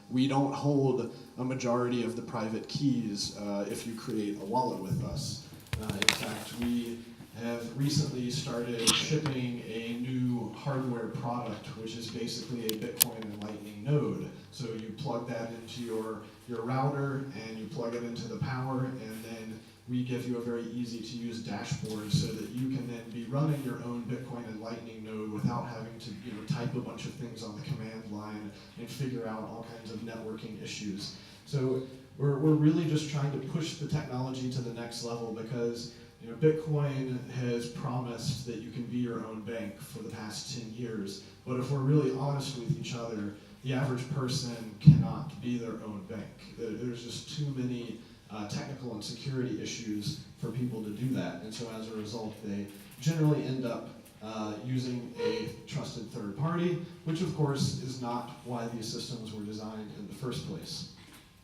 we don't hold a majority of the private keys if you create a wallet with us. In fact, we have recently started shipping a new hardware product, which is basically a Bitcoin and Lightning node. So you plug that into your router, and you plug it into the power, and then we give you a very easy to use dashboard so that you can then be running your own Bitcoin and Lightning node without having to type a bunch of things on the command line and figure out all kinds of networking issues. So we're really just trying to push the technology to the next level, because Bitcoin has promised that you can be your own bank for the past 10 years. But if we're really honest with each other, the average person cannot be their own bank. There's just too many technical and security issues for people to do that. And so as a result, they generally end up using a trusted third party, which of course is not why these systems were designed in the first place.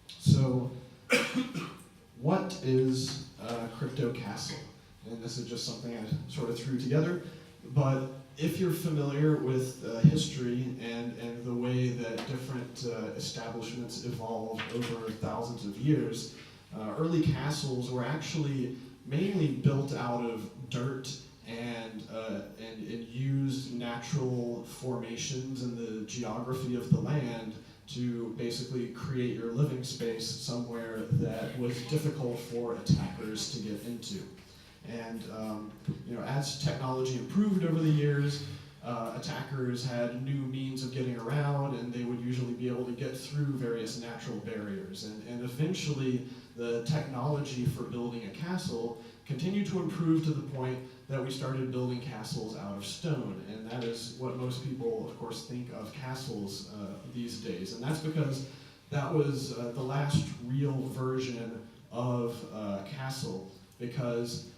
So what is Crypto Castle? And this is just something I sort of threw together. But if you're familiar with history and the way that different establishments evolved over thousands of years, early castles were actually mainly built out of dirt and used natural formations in the geography of the land to basically create your living space somewhere that was difficult for attackers to get into. And as technology improved over the years, attackers had new means of getting around, and they would usually be able to get through various natural barriers. And eventually, the technology for building a castle continued to improve to the point that we started building castles out of stone. And that is what most people, of course, think of castles these days. And that's because that was the last real version of castle, because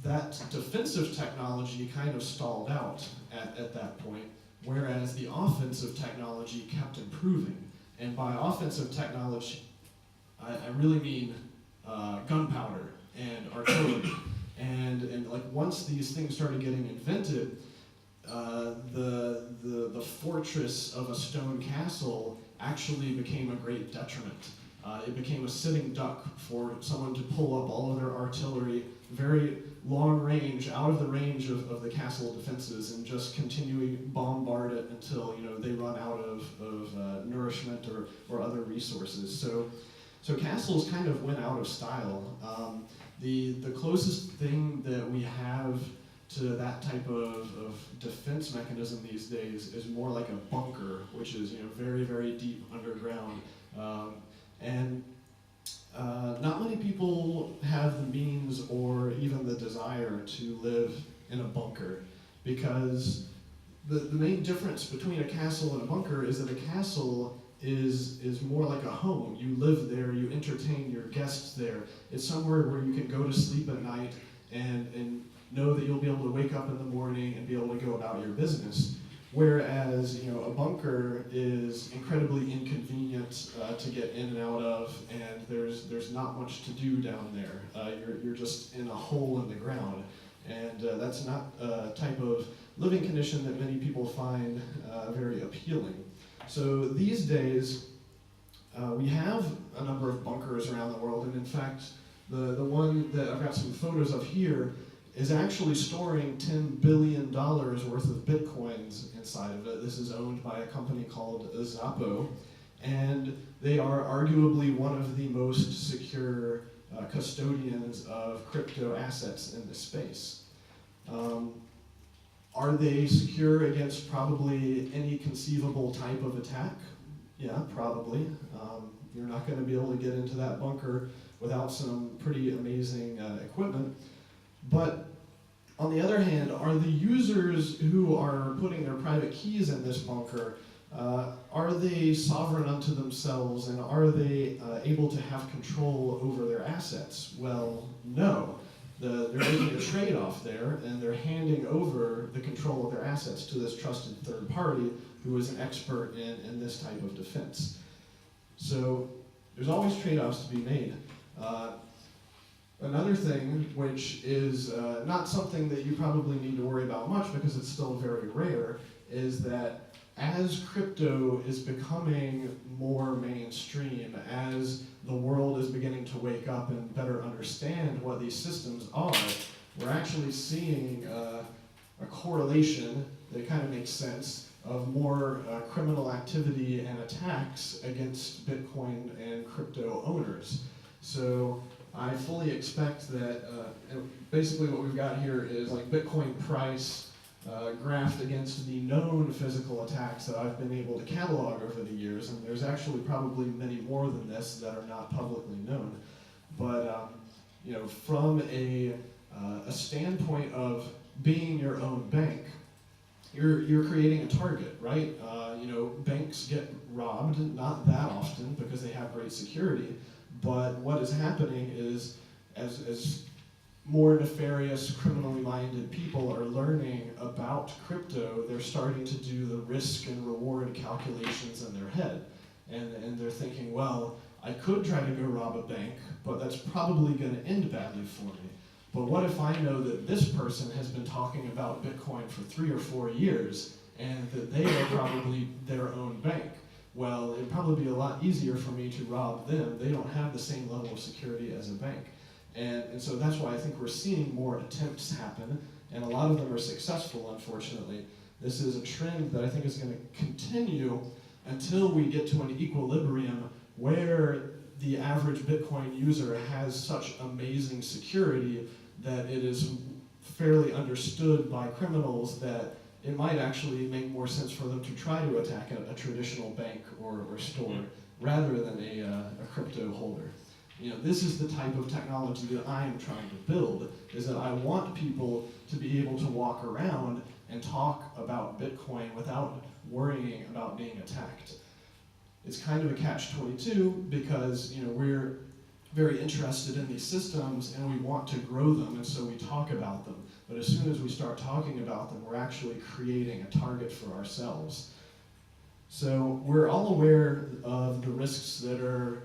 that defensive technology kind of stalled out at that point, whereas the offensive technology kept improving. And by offensive technology, I really mean gunpowder and artillery. And like once these things started getting invented, the fortress of a stone castle actually became a great detriment. It became a sitting duck for someone to pull up all of their artillery very long range, out of the range of the castle defenses, and just continually bombard it until they run out of nourishment or other resources. So castles kind of went out of style. The closest thing that we have to that type of defense mechanism these days is more like a bunker, which is very, very deep underground. Not many people have the means or even the desire to live in a bunker, because the main difference between a castle and a bunker is that a castle is more like a home. You live there, you entertain your guests there. It's somewhere where you can go to sleep at night and know that you'll be able to wake up in the morning and be able to go about your business. Whereas, a bunker is incredibly inconvenient to get in and out of, and there's not much to do down there. You're just in a hole in the ground, and that's not a type of living condition that many people find very appealing. So these days, we have a number of bunkers around the world, and in fact, the one that I've got some photos of here is actually storing $10 billion worth of Bitcoins inside of it. This is owned by a company called Zappo, and they are arguably one of the most secure custodians of crypto assets in this space. Are they secure against probably any conceivable type of attack? Yeah, probably. You're not going to be able to get into that bunker without some pretty amazing equipment. But on the other hand, are the users who are putting their private keys in this bunker, are they sovereign unto themselves, and are they able to have control over their assets? Well, no. They're making a trade-off there, and they're handing over the control of their assets to this trusted third party who is an expert in this type of defense. So there's always trade-offs to be made. Another thing, which is not something that you probably need to worry about much because it's still very rare, is that as crypto is becoming more mainstream, as the world is beginning to wake up and better understand what these systems are, we're actually seeing a correlation that kind of makes sense of more criminal activity and attacks against Bitcoin and crypto owners. So I fully expect that, basically what we've got here is like Bitcoin price graphed against the known physical attacks that I've been able to catalog over the years, and there's actually probably many more than this that are not publicly known. But from a standpoint of being your own bank, you're creating a target, right? Banks get robbed, not that often because they have great security, but what is happening is as more nefarious, criminally minded people are learning about crypto, they're starting to do the risk and reward calculations in their head. And they're thinking, well, I could try to go rob a bank, but that's probably going to end badly for me. But what if I know that this person has been talking about Bitcoin for 3 or 4 years, and that they are probably their own bank? Well, it'd probably be a lot easier for me to rob them. They don't have the same level of security as a bank. And so that's why I think we're seeing more attempts happen, and a lot of them are successful, unfortunately. This is a trend that I think is going to continue until we get to an equilibrium where the average Bitcoin user has such amazing security that it is fairly understood by criminals that it might actually make more sense for them to try to attack a traditional bank or store rather than a crypto holder. This is the type of technology that I am trying to build, is that I want people to be able to walk around and talk about Bitcoin without worrying about being attacked. It's kind of a catch-22 because we're very interested in these systems and we want to grow them, and so we talk about them. But as soon as we start talking about them, we're actually creating a target for ourselves. So we're all aware of the risks that are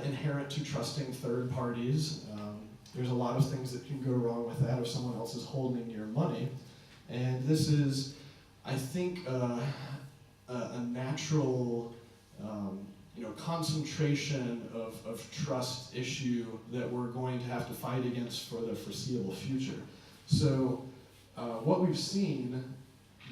inherent to trusting third parties. There's a lot of things that can go wrong with that if someone else is holding your money. And this is, I think, a natural concentration of trust issue that we're going to have to fight against for the foreseeable future. So what we've seen,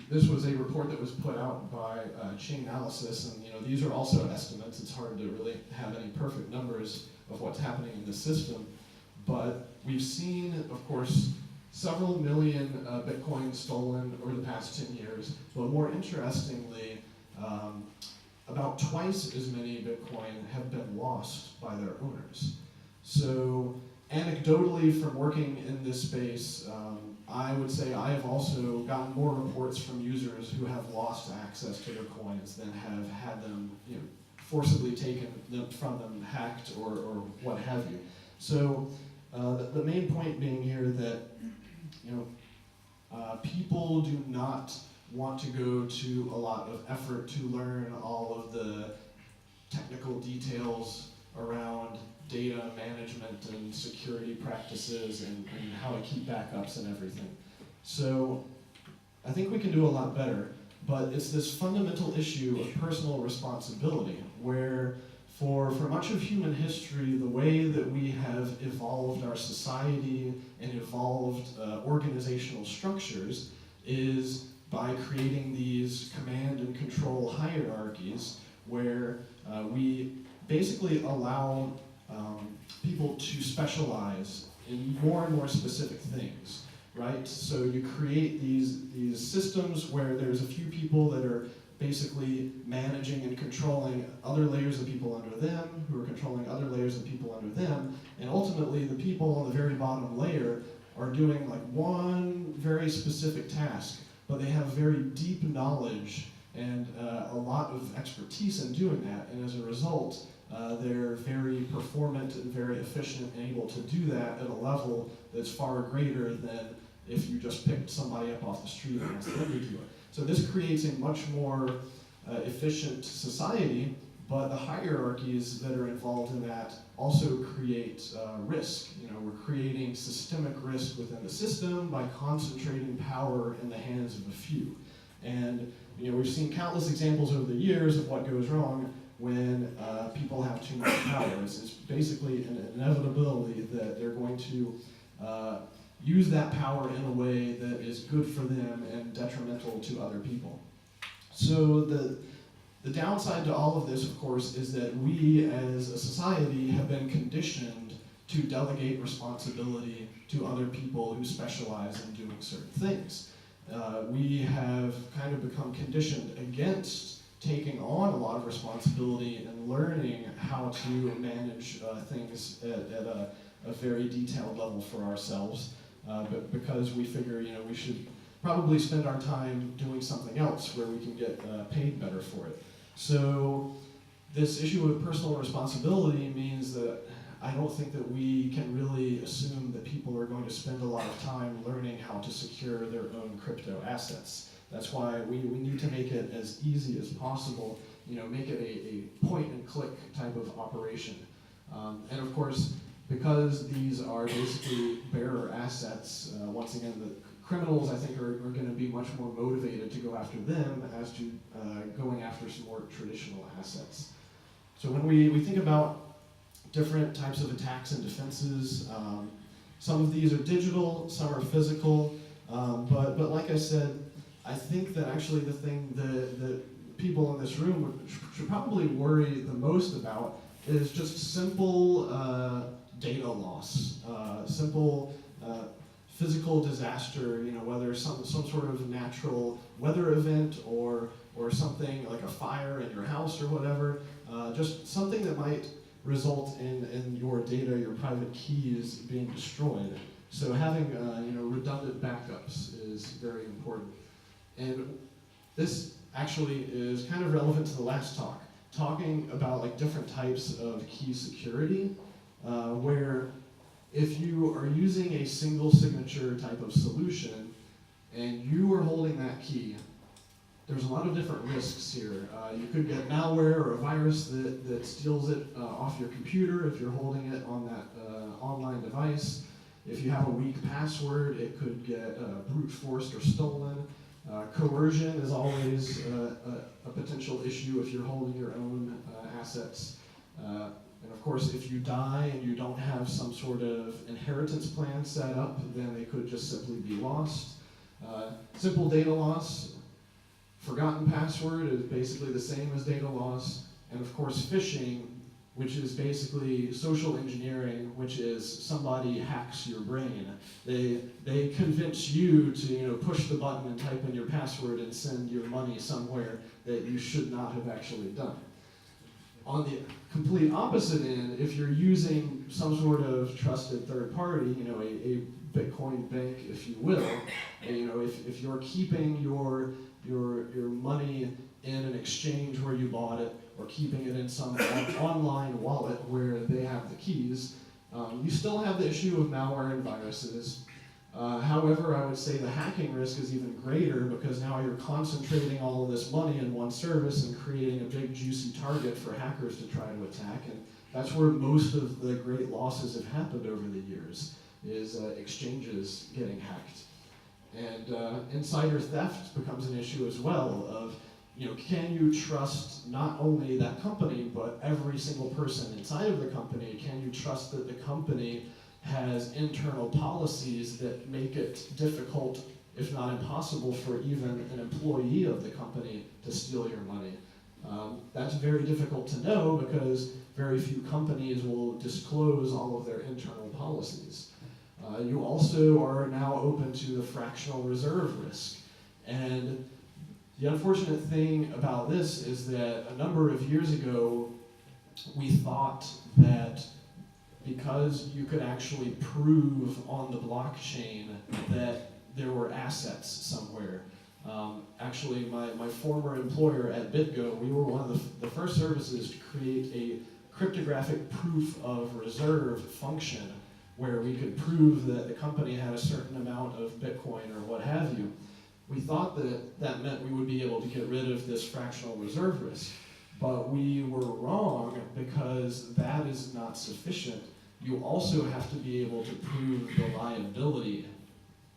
this was a report that was put out by Chainalysis, and these are also estimates. It's hard to really have any perfect numbers of what's happening in the system, but we've seen, of course, several million Bitcoin stolen over the past 10 years, but more interestingly, about twice as many Bitcoin have been lost by their owners. So anecdotally, from working in this space, I would say I have also gotten more reports from users who have lost access to their coins than have had them forcibly taken from them, hacked, or what have you. So the main point being here that people do not want to go to a lot of effort to learn all of the technical details around data management and security practices and how to keep backups and everything. So I think we can do a lot better, but it's this fundamental issue of personal responsibility where for much of human history, the way that we have evolved our society and evolved organizational structures is by creating these command and control hierarchies where we basically allow people to specialize in more and more specific things, right? So you create these systems where there's a few people that are basically managing and controlling other layers of people under them, who are controlling other layers of people under them, and ultimately the people on the very bottom layer are doing like one very specific task, but they have very deep knowledge and a lot of expertise in doing that, and as a result, they're very performant and very efficient and able to do that at a level that's far greater than if you just picked somebody up off the street and asked them to do it. So this creates a much more efficient society, but the hierarchies that are involved in that also create risk. We're creating systemic risk within the system by concentrating power in the hands of a few. And we've seen countless examples over the years of what goes wrong when people have too much power. It's basically an inevitability that they're going to use that power in a way that is good for them and detrimental to other people. So the downside to all of this, of course, is that we as a society have been conditioned to delegate responsibility to other people who specialize in doing certain things. We have kind of become conditioned against taking on a lot of responsibility and learning how to manage things at a very detailed level for ourselves, but because we figure we should probably spend our time doing something else where we can get paid better for it. So this issue of personal responsibility means that I don't think that we can really assume that people are going to spend a lot of time learning how to secure their own crypto assets. That's why we need to make it as easy as possible, make it a point and click type of operation. And of course, because these are basically bearer assets, once again, the criminals, I think, are going to be much more motivated to go after them as to going after some more traditional assets. So when we think about different types of attacks and defenses, some of these are digital, some are physical, but like I said, I think that actually the thing that people in this room should probably worry the most about is just simple data loss, simple physical disaster, whether some sort of natural weather event or something like a fire in your house or whatever, just something that might result in your data, your private keys being destroyed. So having redundant backups is very important. And this actually is kind of relevant to the last talk, talking about different types of key security, where if you are using a single signature type of solution and you are holding that key, there's a lot of different risks here. You could get malware or a virus that steals it off your computer if you're holding it on that online device. If you have a weak password, it could get brute forced or stolen. Coercion is always a potential issue if you're holding your own assets. And of course, if you die and you don't have some sort of inheritance plan set up, then they could just simply be lost. Simple data loss. Forgotten password is basically the same as data loss. And of course, phishing, which is basically social engineering, which is somebody hacks your brain. They convince you to push the button and type in your password and send your money somewhere that you should not have actually done. On the complete opposite end, if you're using some sort of trusted third party, a Bitcoin bank, if you will, if you're keeping your money in an exchange where you bought it, or keeping it in some online wallet where they have the keys, you still have the issue of malware and viruses. However, I would say the hacking risk is even greater because now you're concentrating all of this money in one service and creating a big juicy target for hackers to try to attack. And that's where most of the great losses have happened over the years, is exchanges getting hacked. And insider theft becomes an issue as well of, can you trust not only that company, but every single person inside of the company? Can you trust that the company has internal policies that make it difficult, if not impossible, for even an employee of the company to steal your money? That's very difficult to know because very few companies will disclose all of their internal policies. You also are now open to the fractional reserve risk. And the unfortunate thing about this is that a number of years ago, we thought that because you could actually prove on the blockchain that there were assets somewhere. Actually, my former employer at BitGo, we were one of the first services to create a cryptographic proof of reserve function where we could prove that the company had a certain amount of Bitcoin or what have you. We thought that meant we would be able to get rid of this fractional reserve risk. But we were wrong because that is not sufficient. You also have to be able to prove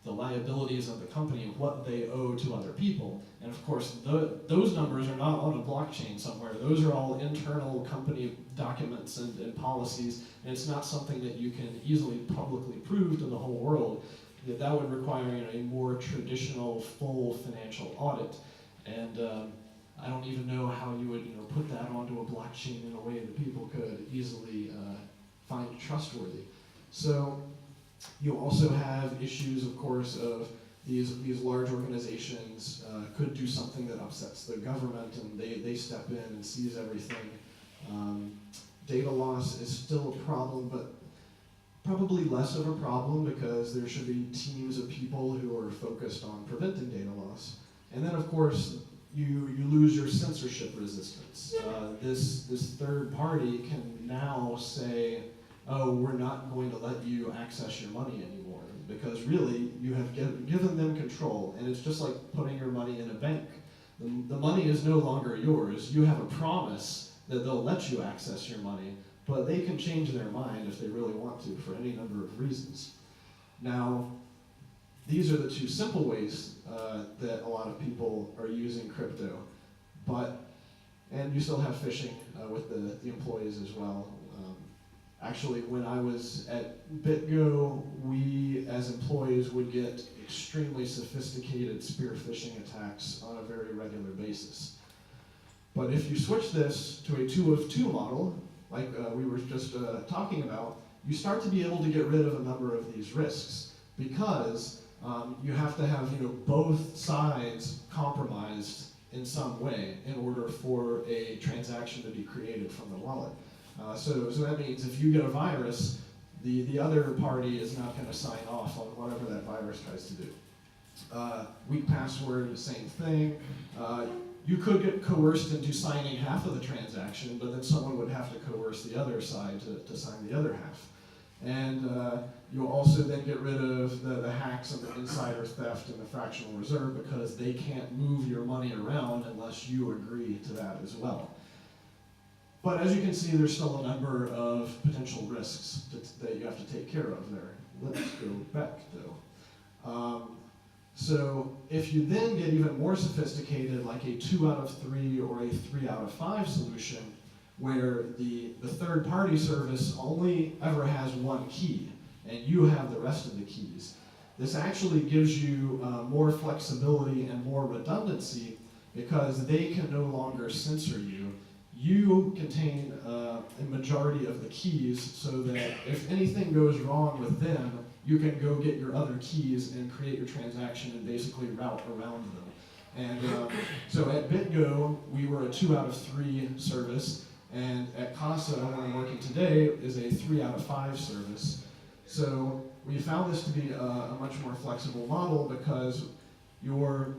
the the liabilities of the company, what they owe to other people. And of course, those numbers are not on a blockchain somewhere. Those are all internal company documents and policies, and it's not something that you can easily publicly prove to the whole world. That would require a more traditional, full financial audit. And I don't even know how you would put that onto a blockchain in a way that people could easily find trustworthy. So you also have issues, of course, of these large organizations could do something that upsets the government, and they step in and seize everything. Data loss is still a problem, but probably less of a problem because there should be teams of people who are focused on preventing data loss. And then, of course, you lose your censorship resistance. This third party can now say, oh, we're not going to let you access your money anymore, because really you have given them control, and it's just like putting your money in a bank. The money is no longer yours. You have a promise that they'll let you access your money, but they can change their mind if they really want to for any number of reasons. Now, these are the two simple ways that a lot of people are using crypto, and you still have phishing with the employees as well. Actually, when I was at BitGo, we as employees would get extremely sophisticated spear phishing attacks on a very regular basis. But if you switch this to a 2 of 2 model, like we were just talking about, you start to be able to get rid of a number of these risks, because you have to have both sides compromised in some way in order for a transaction to be created from the wallet. So that means if you get a virus, the other party is not going to sign off on whatever that virus tries to do. Weak password, the same thing. You could get coerced into signing half of the transaction, but then someone would have to coerce the other side to sign the other half. And you'll also then get rid of the hacks and the insider theft and the fractional reserve, because they can't move your money around unless you agree to that as well. But as you can see, there's still a number of potential risks that you have to take care of there. Let's go back though. So if you then get even more sophisticated, like a 2 out of 3 or a 3 out of 5 solution, where the third party service only ever has one key, and you have the rest of the keys, this actually gives you more flexibility and more redundancy, because they can no longer censor you. You contain a majority of the keys, so that if anything goes wrong with them, you can go get your other keys and create your transaction and basically route around them. And so at BitGo, we were a 2 out of 3 service, and at Casa, where I'm working today, is a 3 out of 5 service. So we found this to be a much more flexible model, because you're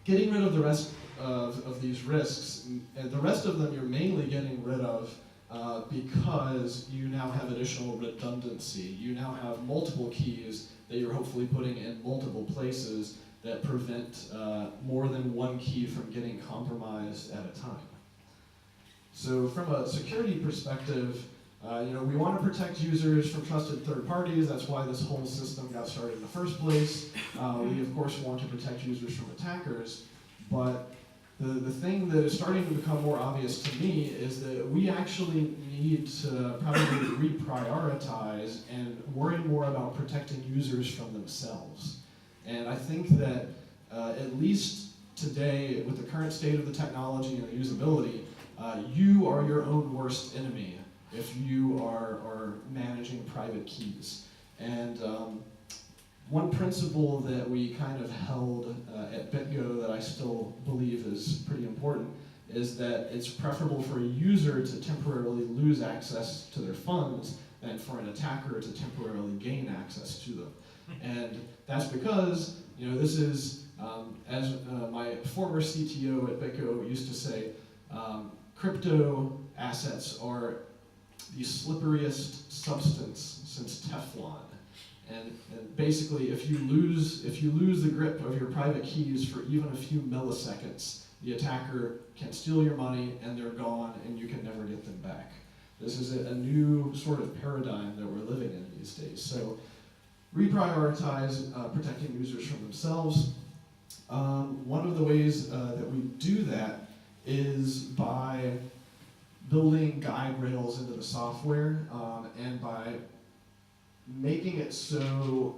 getting rid of the rest of these risks, and the rest of them you're mainly getting rid of because you now have additional redundancy. You now have multiple keys that you're hopefully putting in multiple places that prevent more than one key from getting compromised at a time. So from a security perspective, we want to protect users from trusted third parties. That's why this whole system got started in the first place. We of course want to protect users from attackers, but the thing that is starting to become more obvious to me is that we actually need to probably reprioritize and worry more about protecting users from themselves. And I think that at least today, with the current state of the technology and the usability, you are your own worst enemy if you are managing private keys. And one principle that we kind of held at BitGo that I still believe is pretty important is that it's preferable for a user to temporarily lose access to their funds than for an attacker to temporarily gain access to them. And that's because, this is, as my former CTO at BitGo used to say, crypto assets are the slipperiest substance since Teflon. And basically, if you lose the grip of your private keys for even a few milliseconds, the attacker can steal your money and they're gone, and you can never get them back. This is a new sort of paradigm that we're living in these days. So, reprioritize protecting users from themselves. One of the ways that we do that is by building guide rails into the software and by making it so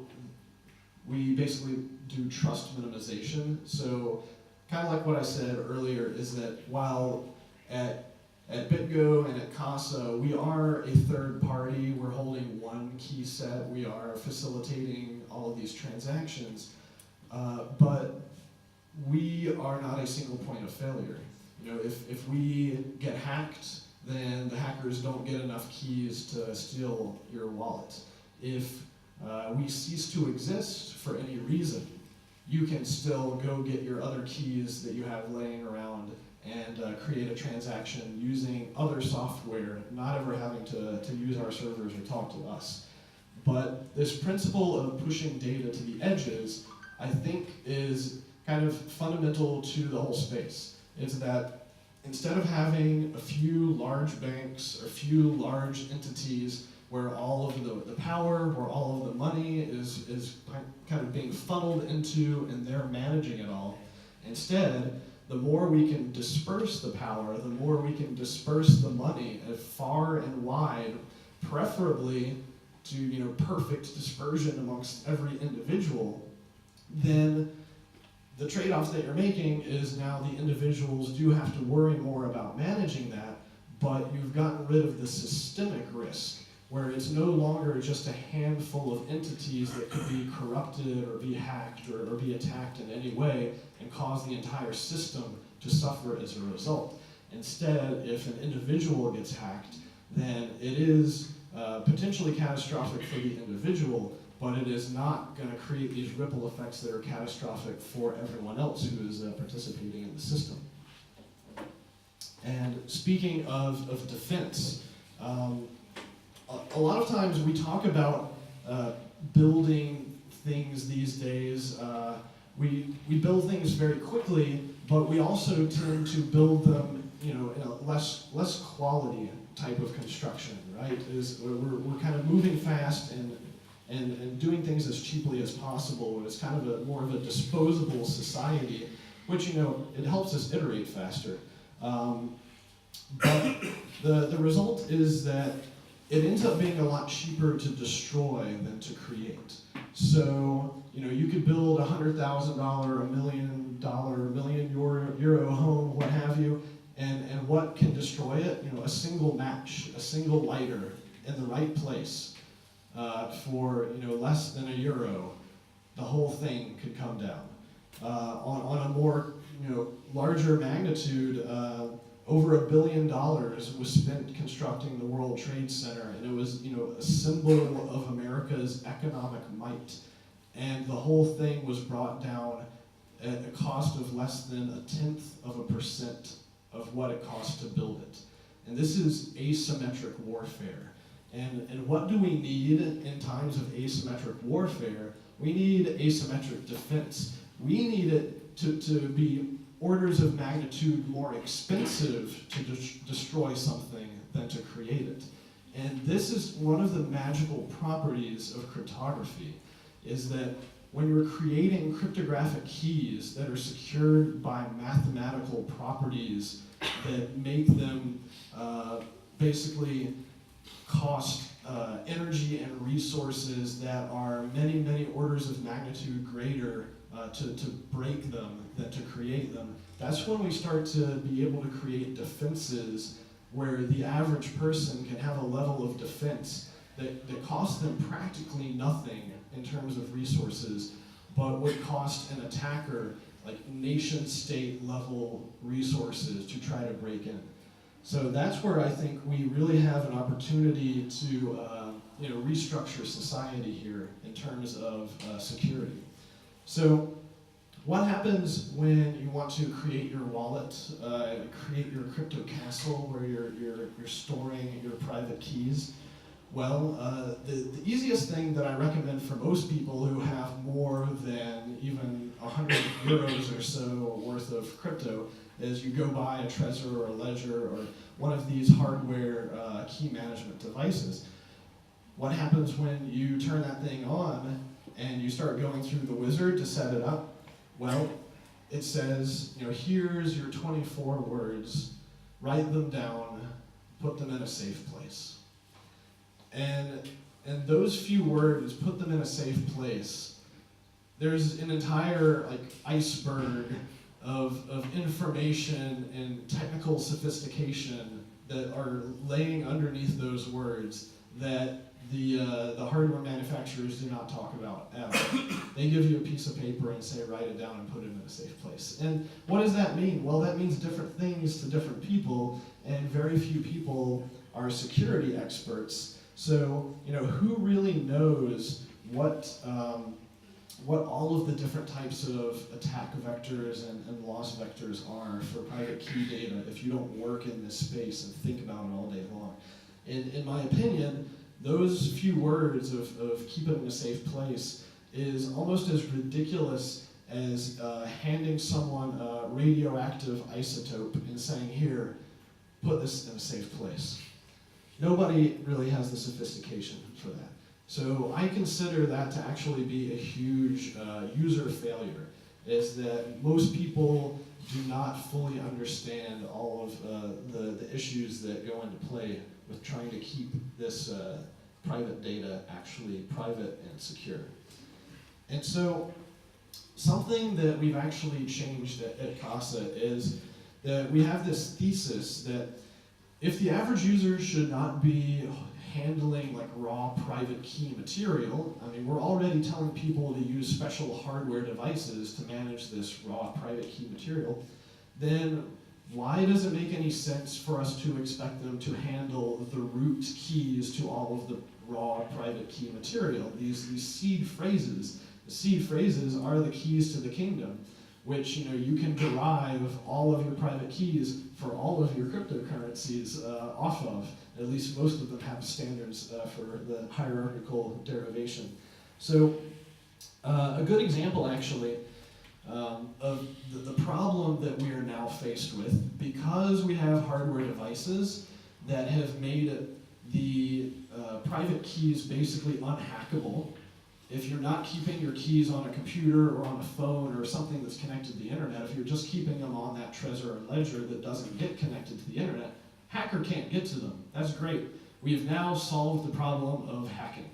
we basically do trust minimization. So kind of like what I said earlier is that while at BitGo and at Casa, we are a third party, we're holding one key set, we are facilitating all of these transactions, but we are not a single point of failure. You know, if we get hacked, then the hackers don't get enough keys to steal your wallet. If we cease to exist for any reason, you can still go get your other keys that you have laying around and create a transaction using other software, not ever having to use our servers or talk to us. But this principle of pushing data to the edges, I think, is kind of fundamental to the whole space. It's that instead of having a few large banks or a few large entities where all of the power, where all of the money is kind of being funneled into and they're managing it all, instead, the more we can disperse the power, the more we can disperse the money far and wide, preferably to perfect dispersion amongst every individual, then the trade-offs that you're making is now the individuals do have to worry more about managing that, but you've gotten rid of the systemic risk, where it's no longer just a handful of entities that could be corrupted or be hacked or be attacked in any way and cause the entire system to suffer as a result. Instead, if an individual gets hacked, then it is potentially catastrophic for the individual, but it is not going to create these ripple effects that are catastrophic for everyone else who is participating in the system. And speaking of defense, a lot of times we talk about building things these days. We build things very quickly, but we also tend to build them, in a less quality type of construction, right? We're kind of moving fast and doing things as cheaply as possible. It's kind of more of a disposable society, which it helps us iterate faster. But the result is that it ends up being a lot cheaper to destroy than to create. So, you could build $100,000, $1 million, $1 million euro home, what have you, and what can destroy it? A single match, a single lighter in the right place for less than €1, the whole thing could come down. On a more larger magnitude, over $1 billion was spent constructing the World Trade Center, and it was a symbol of America's economic might. And the whole thing was brought down at a cost of less than 0.1% of what it cost to build it. And this is asymmetric warfare. And what do we need in times of asymmetric warfare? We need asymmetric defense. We need it to be orders of magnitude more expensive to destroy something than to create it. And this is one of the magical properties of cryptography, is that when you're creating cryptographic keys that are secured by mathematical properties that make them basically cost energy and resources that are many, many orders of magnitude greater to break them than to create them, that's when we start to be able to create defenses where the average person can have a level of defense that costs them practically nothing in terms of resources, but would cost an attacker like nation-state level resources to try to break in. So that's where I think we really have an opportunity to restructure society here in terms of security. So what happens when you want to create your wallet, create your crypto castle where you're storing your private keys? Well, the easiest thing that I recommend for most people who have more than even 100 euros or so worth of crypto is you go buy a Trezor or a Ledger or one of these hardware key management devices. what happens when you turn that thing on and you start going through the wizard to set it up? Well, it says, here's your 24 words, write them down, put them in a safe place. And those few words, put them in a safe place, there's an entire iceberg of information and technical sophistication that are laying underneath those words that the hardware manufacturers do not talk about at all. They give you a piece of paper and say, write it down and put it in a safe place. And what does that mean? Well, that means different things to different people, and very few people are security experts. So, who really knows what all of the different types of attack vectors and loss vectors are for private key data if you don't work in this space and think about it all day long? In my opinion, those few words of keep it in a safe place is almost as ridiculous as handing someone a radioactive isotope and saying, here, put this in a safe place. Nobody really has the sophistication for that. So I consider that to actually be a huge user failure, is that most people do not fully understand all of the issues that go into play with trying to keep this private data actually private and secure. And so something that we've actually changed at CASA is that we have this thesis that if the average user should not be handling raw private key material, we're already telling people to use special hardware devices to manage this raw private key material, then why does it make any sense for us to expect them to handle the root keys to all of the raw private key material, these seed phrases? The seed phrases are the keys to the kingdom, which you can derive all of your private keys for all of your cryptocurrencies off of. At least most of them have standards for the hierarchical derivation. So a good example actually of the problem that we are now faced with, because we have hardware devices that have made the private keys basically unhackable. If you're not keeping your keys on a computer or on a phone or something that's connected to the internet, if you're just keeping them on that Trezor or ledger that doesn't get connected to the internet, hacker can't get to them. That's great. We have now solved the problem of hacking.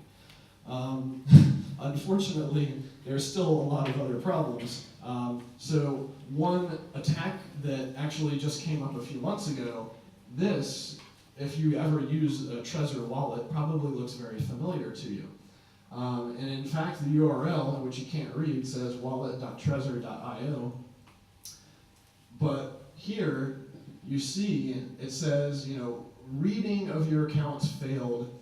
Unfortunately, there's still a lot of other problems. So one attack that actually just came up a few months ago, this, if you ever use a Trezor wallet, probably looks very familiar to you. And in fact, the URL, which you can't read, says wallet.trezor.io. But here, you see, it says, reading of your accounts failed.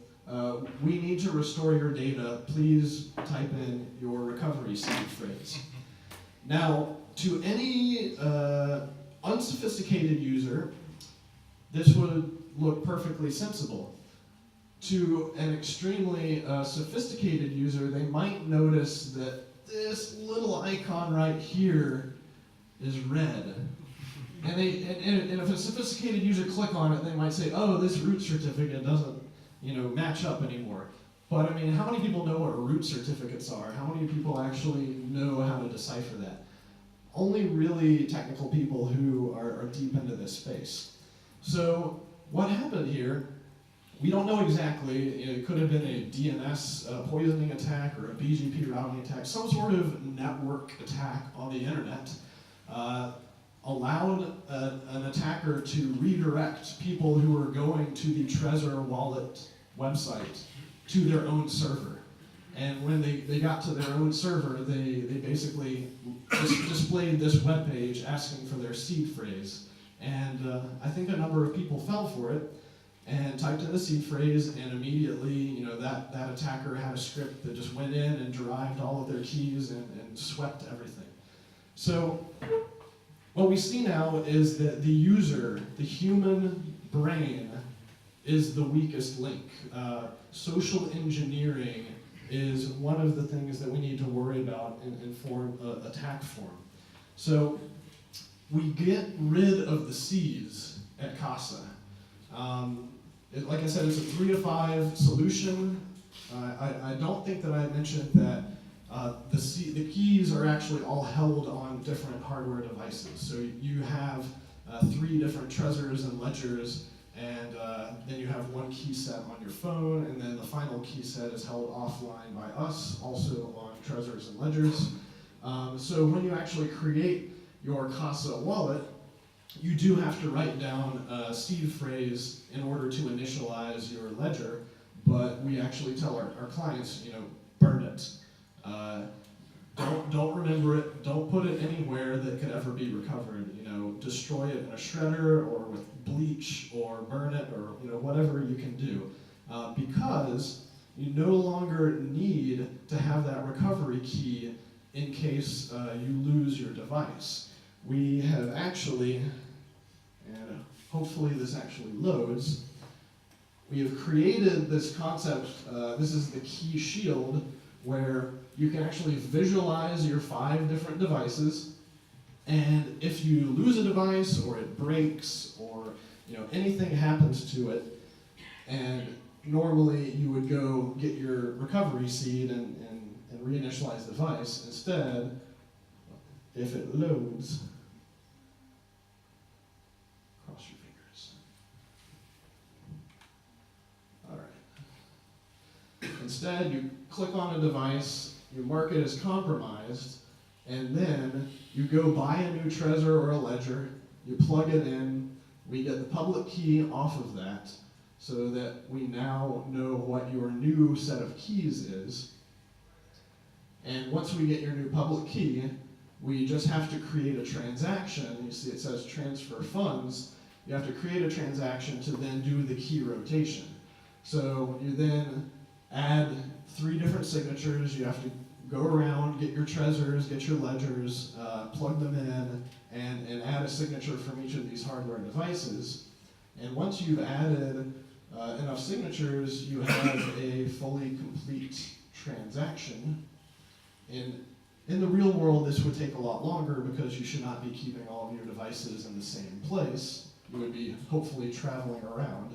We need to restore your data. Please type in your recovery seed phrase. Now, to any unsophisticated user, this would look perfectly sensible. To an extremely sophisticated user, they might notice that this little icon right here is red. And if a sophisticated user click on it, they might say, oh, this root certificate doesn't match up anymore. But how many people know what root certificates are? How many people actually know how to decipher that? Only really technical people who are deep into this space. So what happened here, we don't know exactly. It could have been a DNS poisoning attack or a BGP routing attack, some sort of network attack on the internet. Allowed an attacker to redirect people who were going to the Trezor wallet website to their own server. And when they got to their own server, they basically displayed this web page asking for their seed phrase. And I think a number of people fell for it and typed in the seed phrase, and immediately that attacker had a script that just went in and derived all of their keys and swept everything. So what we see now is that the user, the human brain, is the weakest link. Social engineering is one of the things that we need to worry about in attack form. So we get rid of the C's at CASA. Like I said, it's a 3 to 5 solution. I don't think that I mentioned that the keys are actually all held on different hardware devices. So you have 3 different Trezors and ledgers, and then you have 1 key set on your phone, and then the final key set is held offline by us, also on Trezors and ledgers. So when you actually create your Casa wallet, you do have to write down a seed phrase in order to initialize your ledger, but we actually tell our clients, burn it. Don't remember it. Don't put it anywhere that could ever be recovered. Destroy it in a shredder or with bleach, or burn it, or whatever you can do, because you no longer need to have that recovery key in case you lose your device. We have actually, and hopefully this actually loads, we have created this concept. This is the key shield, where you can actually visualize your 5 different devices, and if you lose a device or it breaks or anything happens to it, and normally you would go get your recovery seed and reinitialize the device. Instead, if it loads, cross your fingers. All right. Instead, you click on a device, you mark it as compromised, and then you go buy a new Trezor or a ledger, you plug it in, we get the public key off of that, so that we now know what your new set of keys is. And once we get your new public key, we just have to create a transaction. You see it says transfer funds. You have to create a transaction to then do the key rotation. So you then add 3 different signatures. You have to go around, get your Trezors, get your ledgers, plug them in, and add a signature from each of these hardware devices. And once you've added enough signatures, you have a fully complete transaction. In the real world, this would take a lot longer because you should not be keeping all of your devices in the same place. You would be hopefully traveling around.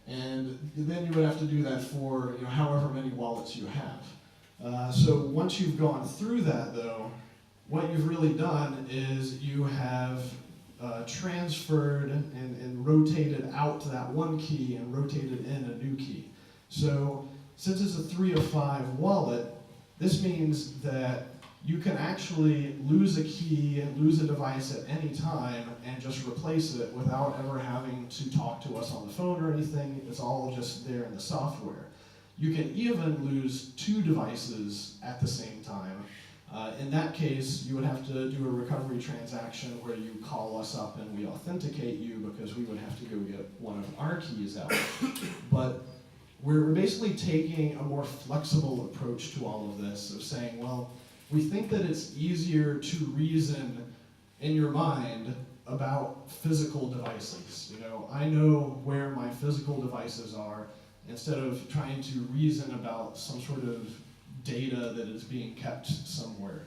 And then you would have to do that for however many wallets you have. So once you've gone through that, though, what you've really done is you have transferred and rotated out that 1 key and rotated in a new key. So since it's a 3 of 5 wallet, this means that you can actually lose a key, lose a device at any time, and just replace it without ever having to talk to us on the phone or anything. It's all just there in the software. You can even lose 2 devices at the same time. In that case, you would have to do a recovery transaction where you call us up and we authenticate you, because we would have to go get one of our keys out. But we're basically taking a more flexible approach to all of this, of saying, well, we think that it's easier to reason in your mind about physical devices. I know where my physical devices are, instead of trying to reason about some sort of data that is being kept somewhere.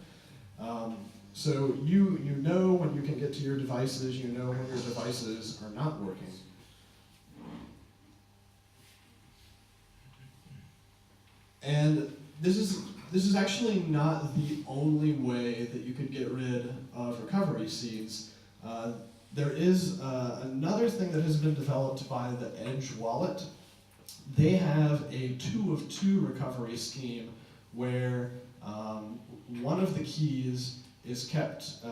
So you know when you can get to your devices, you know when your devices are not working. And this is actually not the only way that you could get rid of recovery seeds. There is another thing that has been developed by the Edge wallet. They have a 2 of 2 recovery scheme where one of the keys is kept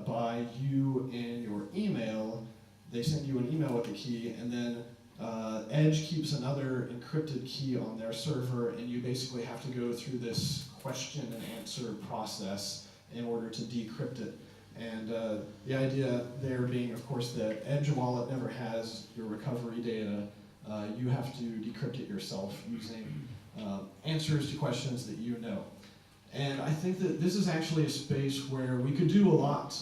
by you in your email. They send you an email with the key, and then Edge keeps another encrypted key on their server, and you basically have to go through this question and answer process in order to decrypt it. And the idea there being, of course, that Edge wallet never has your recovery data. You have to decrypt it yourself using answers to questions that you know. And I think that this is actually a space where we could do a lot.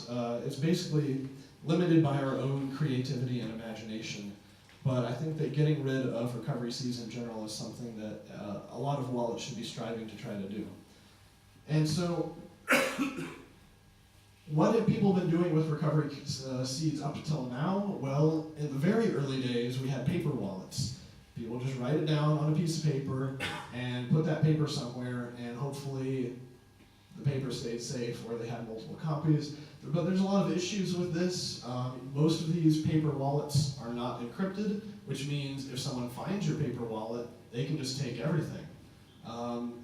It's basically limited by our own creativity and imagination. But I think that getting rid of recovery seeds in general is something that a lot of wallets should be striving to try to do. And so What have people been doing with recovery seeds up until now? Well, in the very early days, we had paper wallets. People just write it down on a piece of paper and put that paper somewhere, and hopefully the paper stayed safe, or they had multiple copies. But there's a lot of issues with this. Most of these paper wallets are not encrypted, which means if someone finds your paper wallet, they can just take everything.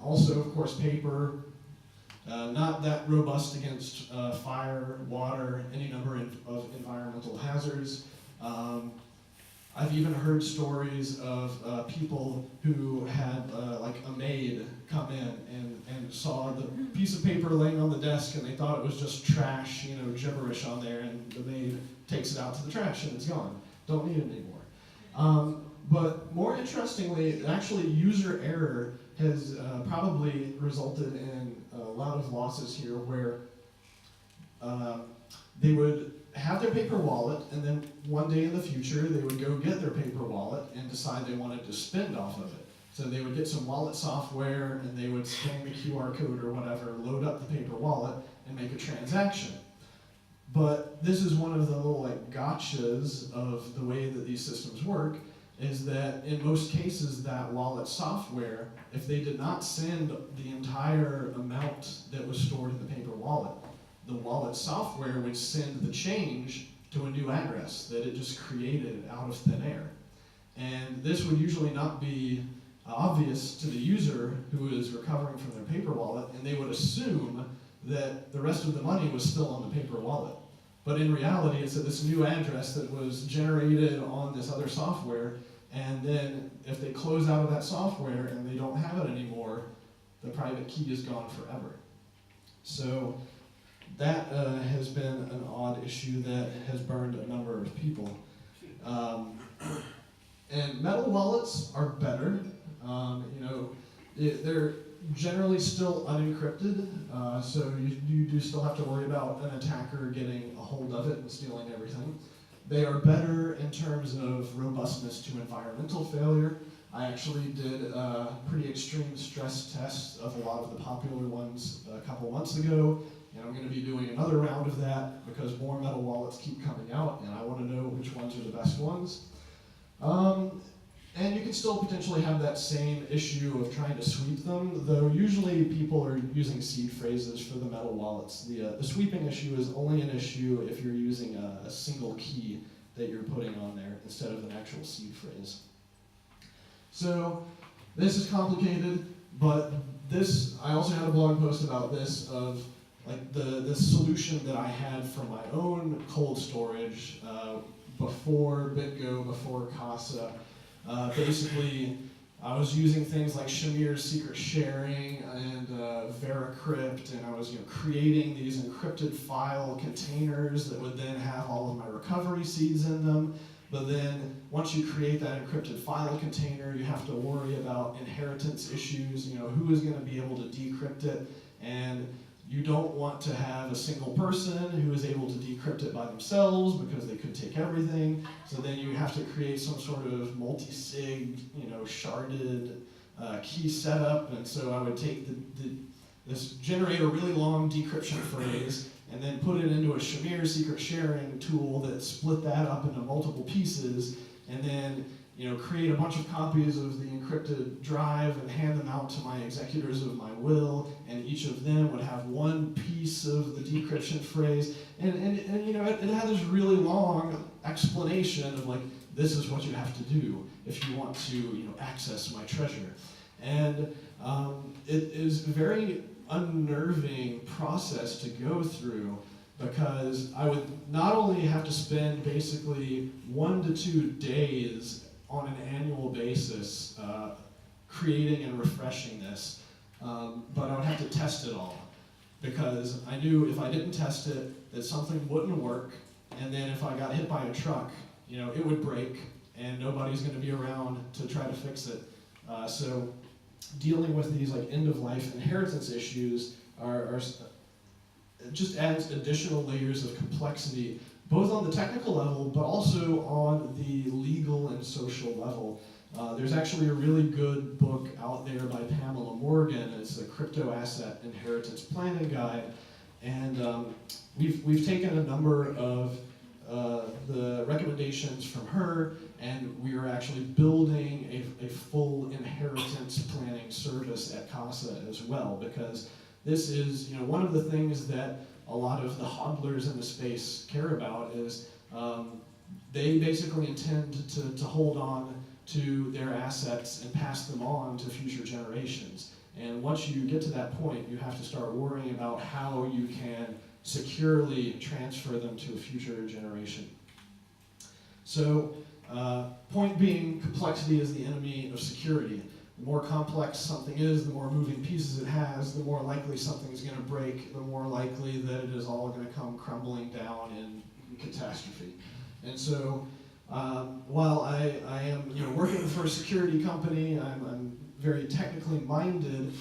Also, of course, paper, not that robust against fire, water, any number of environmental hazards. I've even heard stories of people who had like a maid come in and saw the piece of paper laying on the desk, and they thought it was just trash, gibberish on there, and the maid takes it out to the trash and it's gone. Don't need it anymore. But more interestingly, actually user error has probably resulted in a lot of losses here, where they would have their paper wallet, and then one day in the future they would go get their paper wallet and decide they wanted to spend off of it. So they would get some wallet software and they would scan the QR code or whatever, load up the paper wallet, and make a transaction. But this is one of the little gotchas of the way that these systems work, is that in most cases that wallet software, if they did not send the entire amount that was stored in the paper wallet, the wallet software would send the change to a new address that it just created out of thin air. And this would usually not be obvious to the user who is recovering from their paper wallet, and they would assume that the rest of the money was still on the paper wallet. But in reality, it's at this new address that was generated on this other software, and then if they close out of that software and they don't have it anymore, the private key is gone forever. So that has been an odd issue that has burned a number of people. And metal wallets are better. They're generally still unencrypted, so you do still have to worry about an attacker getting a hold of it and stealing everything. They are better in terms of robustness to environmental failure. I actually did pretty extreme stress tests of a lot of the popular ones a couple months ago, and I'm going to be doing another round of that because more metal wallets keep coming out, and I want to know which ones are the best ones. And you can still potentially have that same issue of trying to sweep them, though usually people are using seed phrases for the metal wallets. The sweeping issue is only an issue if you're using a single key that you're putting on there instead of an actual seed phrase. So this is complicated, but I also had a blog post about this of the solution that I had for my own cold storage before BitGo, before Casa. Basically, I was using things like Shamir's secret sharing and Veracrypt, and I was creating these encrypted file containers that would then have all of my recovery seeds in them. But then once you create that encrypted file container, you have to worry about inheritance issues. Who is going to be able to decrypt it, and you don't want to have a single person who is able to decrypt it by themselves because they could take everything. So then you have to create some sort of multi-sig, sharded key setup. And so I would take generate a really long decryption phrase and then put it into a Shamir secret sharing tool that split that up into multiple pieces, and then create a bunch of copies of the encrypted drive and hand them out to my executors of my will, and each of them would have one piece of the decryption phrase, and it had this really long explanation of this is what you have to do if you want to access my treasure. And it is a very unnerving process to go through, because I would not only have to spend basically 1 to 2 days on an annual basis creating and refreshing this, but I would have to test it all, because I knew if I didn't test it that something wouldn't work, and then if I got hit by a truck, it would break and nobody's going to be around to try to fix it. So dealing with these end-of-life inheritance issues are just adds additional layers of complexity, both on the technical level, but also on the legal and social level. There's actually a really good book out there by Pamela Morgan. It's a Crypto Asset Inheritance Planning Guide. And we've taken a number of the recommendations from her, and we are actually building a full inheritance planning service at CASA as well, because this is, one of the things that a lot of the hodlers in the space care about is they basically intend to hold on to their assets and pass them on to future generations. And once you get to that point, you have to start worrying about how you can securely transfer them to a future generation. So, point being, complexity is the enemy of security. The more complex something is, the more moving pieces it has, the more likely something's going to break, the more likely that it is all going to come crumbling down in catastrophe. And so, while I am working for a security company, I'm very technically minded,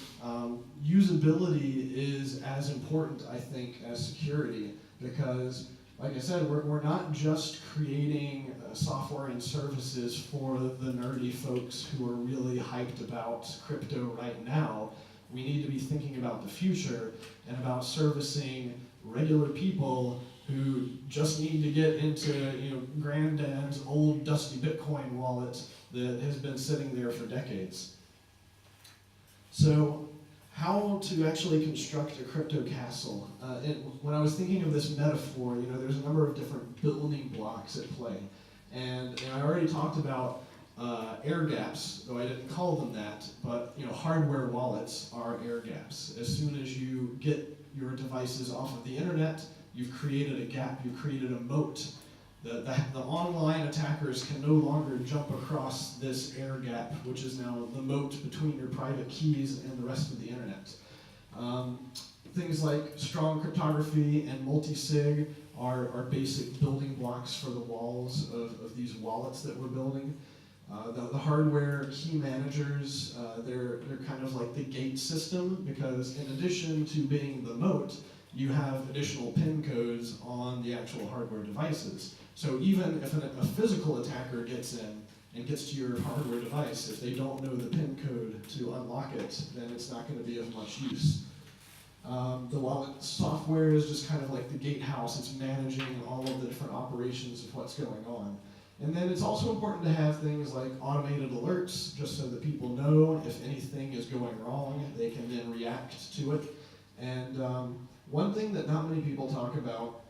usability is as important, I think, as security, because, like I said, we're not just creating software and services for the nerdy folks who are really hyped about crypto right now. We need to be thinking about the future and about servicing regular people who just need to get into granddad's old dusty Bitcoin wallet that has been sitting there for decades. So, how to actually construct a crypto castle? When I was thinking of this metaphor, there's a number of different building blocks at play. And I already talked about air gaps, though I didn't call them that, but hardware wallets are air gaps. As soon as you get your devices off of the internet, you've created a gap, you've created a moat. The online attackers can no longer jump across this air gap, which is now the moat between your private keys and the rest of the internet. Things like strong cryptography and multi-sig are basic building blocks for the walls of these wallets that we're building. The hardware key managers, they're kind of like the gate system, because in addition to being the moat, you have additional PIN codes on the actual hardware devices. So even if a physical attacker gets in and gets to your hardware device, if they don't know the PIN code to unlock it, then it's not going to be of much use. The wallet software is just kind of like the gatehouse. It's managing all of the different operations of what's going on. And then it's also important to have things like automated alerts, just so that people know if anything is going wrong, they can then react to it. And one thing that not many people talk about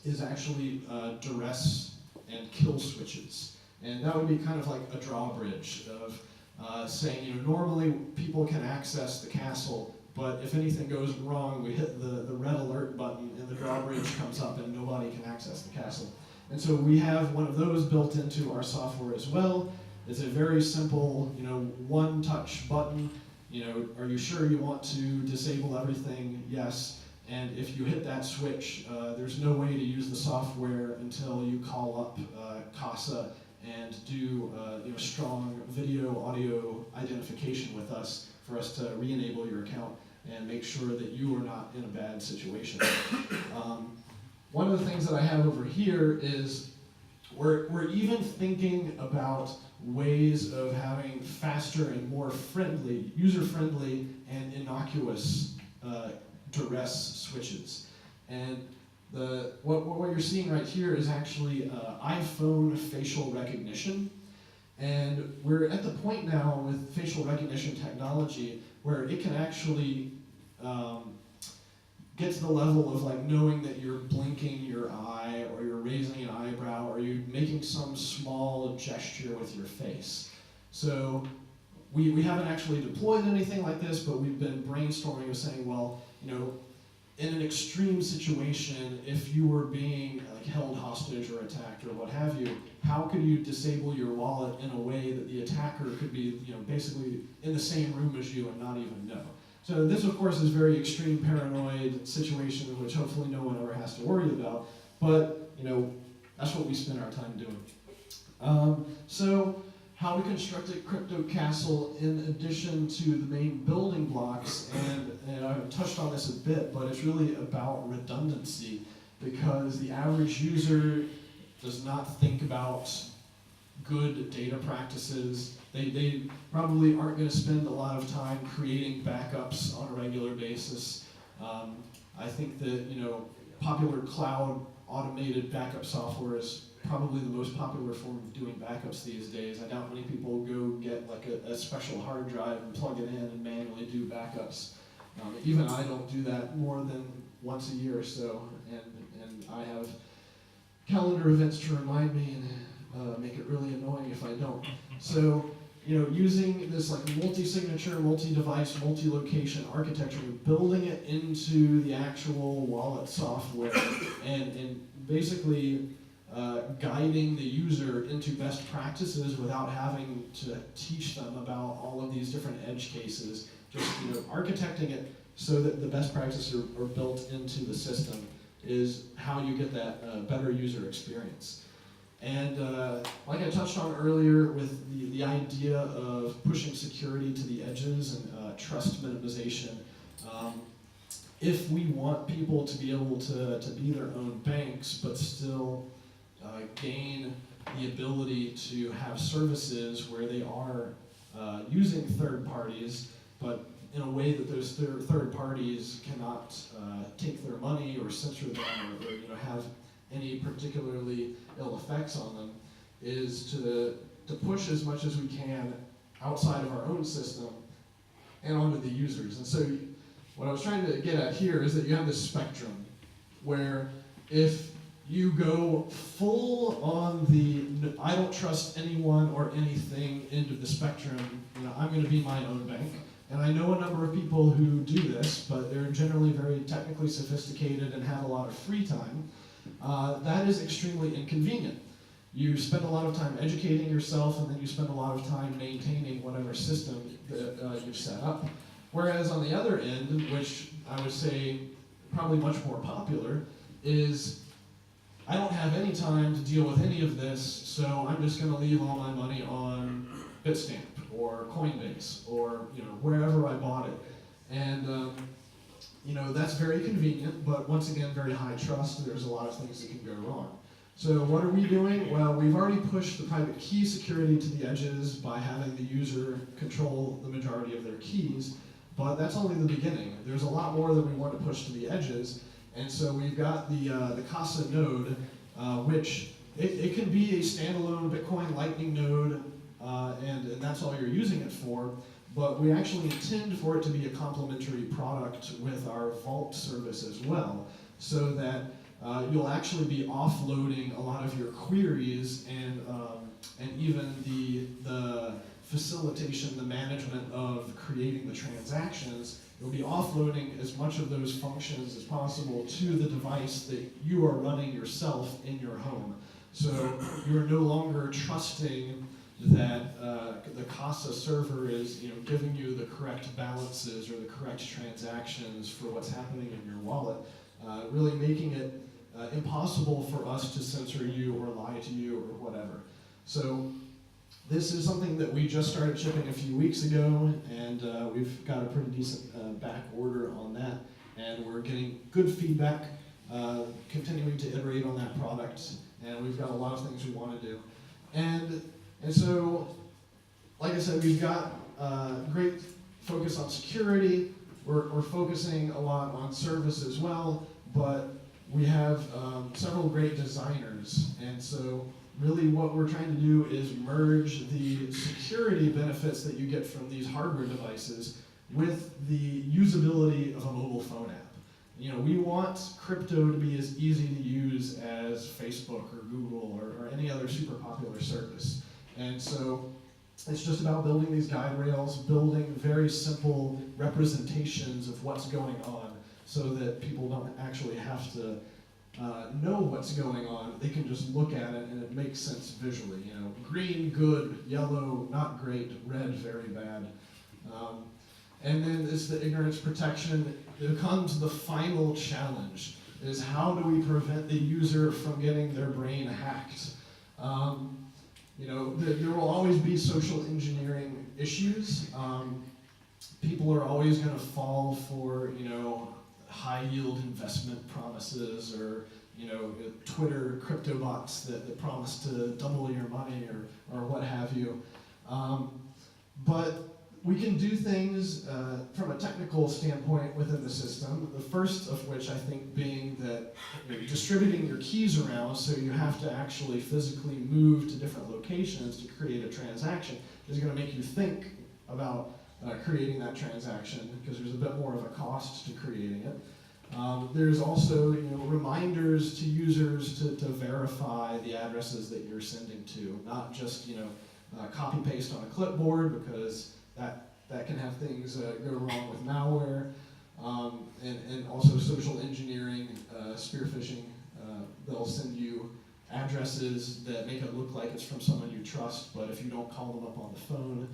is actually duress and kill switches. And that would be kind of like a drawbridge of saying, normally people can access the castle, but if anything goes wrong, we hit the red alert button and the drawbridge comes up and nobody can access the castle. And so we have one of those built into our software as well. It's a very simple, one-touch button. Are you sure you want to disable everything? Yes. And if you hit that switch, there's no way to use the software until you call up CASA and do strong video, audio identification with us for us to re-enable your account and make sure that you are not in a bad situation. One of the things that I have over here is we're even thinking about ways of having faster and more friendly, user-friendly and innocuous duress switches. And what you're seeing right here is actually iPhone facial recognition. And we're at the point now with facial recognition technology where it can actually get to the level of knowing that you're blinking your eye or you're raising an eyebrow or you're making some small gesture with your face. So we haven't actually deployed anything like this, but we've been brainstorming of saying, well, in an extreme situation, if you were being held hostage or attacked or what have you, how could you disable your wallet in a way that the attacker could be, basically in the same room as you and not even know? So this, of course, is a very extreme paranoid situation, which hopefully no one ever has to worry about. But that's what we spend our time doing. So how we constructed Crypto Castle in addition to the main building blocks, and I've touched on this a bit, but it's really about redundancy, because the average user does not think about good data practices. They probably aren't going to spend a lot of time creating backups on a regular basis. I think that popular cloud automated backup software is probably the most popular form of doing backups these days. I doubt many people go get like a special hard drive and plug it in and manually do backups. Even I don't do that more than once a year or so, and I have calendar events to remind me and make it really annoying if I don't. So, using this like multi-signature, multi-device, multi-location architecture, building it into the actual wallet software, and basically guiding the user into best practices without having to teach them about all of these different edge cases. Just architecting it so that the best practices are built into the system is how you get that better user experience. And like I touched on earlier with the idea of pushing security to the edges and trust minimization, if we want people to be able to be their own banks but still gain the ability to have services where they are using third parties, but in a way that those third parties cannot take their money or censor them or have any particularly ill effects on them, is to push as much as we can outside of our own system and onto the users. And so what I was trying to get at here is that you have this spectrum where if you go full on the I don't trust anyone or anything end of the spectrum, I'm going to be my own bank. And I know a number of people who do this, but they're generally very technically sophisticated and have a lot of free time. That is extremely inconvenient. You spend a lot of time educating yourself, and then you spend a lot of time maintaining whatever system that you've set up. Whereas on the other end, which I would say probably much more popular, is I don't have any time to deal with any of this, so I'm just going to leave all my money on Bitstamp or Coinbase or wherever I bought it. And that's very convenient, but once again, very high trust. There's a lot of things that can go wrong. So what are we doing? Well, we've already pushed the private key security to the edges by having the user control the majority of their keys, but that's only the beginning. There's a lot more that we want to push to the edges, and so we've got the Casa node, which it can be a standalone Bitcoin Lightning node, and that's all you're using it for. But we actually intend for it to be a complementary product with our Vault service as well, so that you'll actually be offloading a lot of your queries and even the facilitation, the management of creating the transactions. You'll be offloading as much of those functions as possible to the device that you are running yourself in your home. So you're no longer trusting that the Casa server is giving you the correct balances or the correct transactions for what's happening in your wallet, really making it impossible for us to censor you or lie to you or whatever. So this is something that we just started shipping a few weeks ago, and we've got a pretty decent back order on that, and we're getting good feedback, continuing to iterate on that product, and we've got a lot of things we want to do. And so, like I said, we've got great focus on security. We're focusing a lot on service as well, but we have several great designers. And so really what we're trying to do is merge the security benefits that you get from these hardware devices with the usability of a mobile phone app. We want crypto to be as easy to use as Facebook or Google or any other super popular service. And so it's just about building these guide rails, building very simple representations of what's going on so that people don't actually have to know what's going on. They can just look at it and it makes sense visually. Green, good; yellow, not great; red, very bad. And then it's the ignorance protection. It comes the final challenge, is how do we prevent the user from getting their brain hacked? There will always be social engineering issues. People are always going to fall for, high-yield investment promises or, Twitter crypto bots that promise to double your money or what have you. But we can do things from a technical standpoint within the system. The first of which I think being that distributing your keys around so you have to actually physically move to different locations to create a transaction is going to make you think about creating that transaction because there's a bit more of a cost to creating it. There's also reminders to users to verify the addresses that you're sending to, not just copy paste on a clipboard because that can have things go wrong with malware, and also social engineering, spear phishing. They'll send you addresses that make it look like it's from someone you trust, but if you don't call them up on the phone,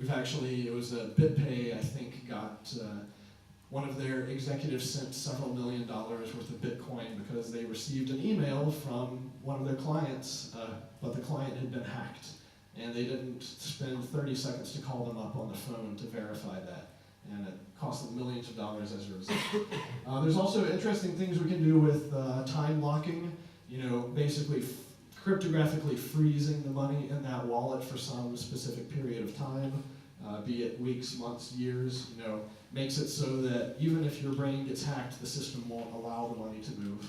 it was a BitPay, I think, got one of their executives sent several $1 million worth of Bitcoin because they received an email from one of their clients, but the client had been hacked, and they didn't spend 30 seconds to call them up on the phone to verify that, and it cost them millions of dollars as a result. There's also interesting things we can do with time locking, basically cryptographically freezing the money in that wallet for some specific period of time, be it weeks, months, years, makes it so that even if your brain gets hacked, the system won't allow the money to move.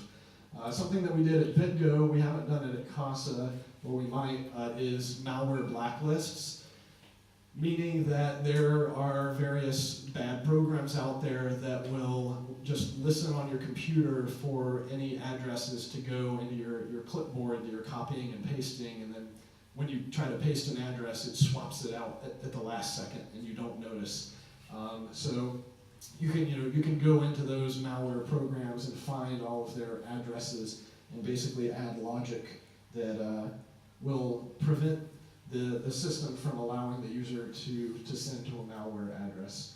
Something that we did at BitGo, we haven't done it at CASA, or we might, is malware blacklists, meaning that there are various bad programs out there that will just listen on your computer for any addresses to go into your clipboard that you're copying and pasting, and then when you try to paste an address, it swaps it out at the last second, and you don't notice. So you can go into those malware programs and find all of their addresses and basically add logic that will prevent the system from allowing the user to send to a malware address.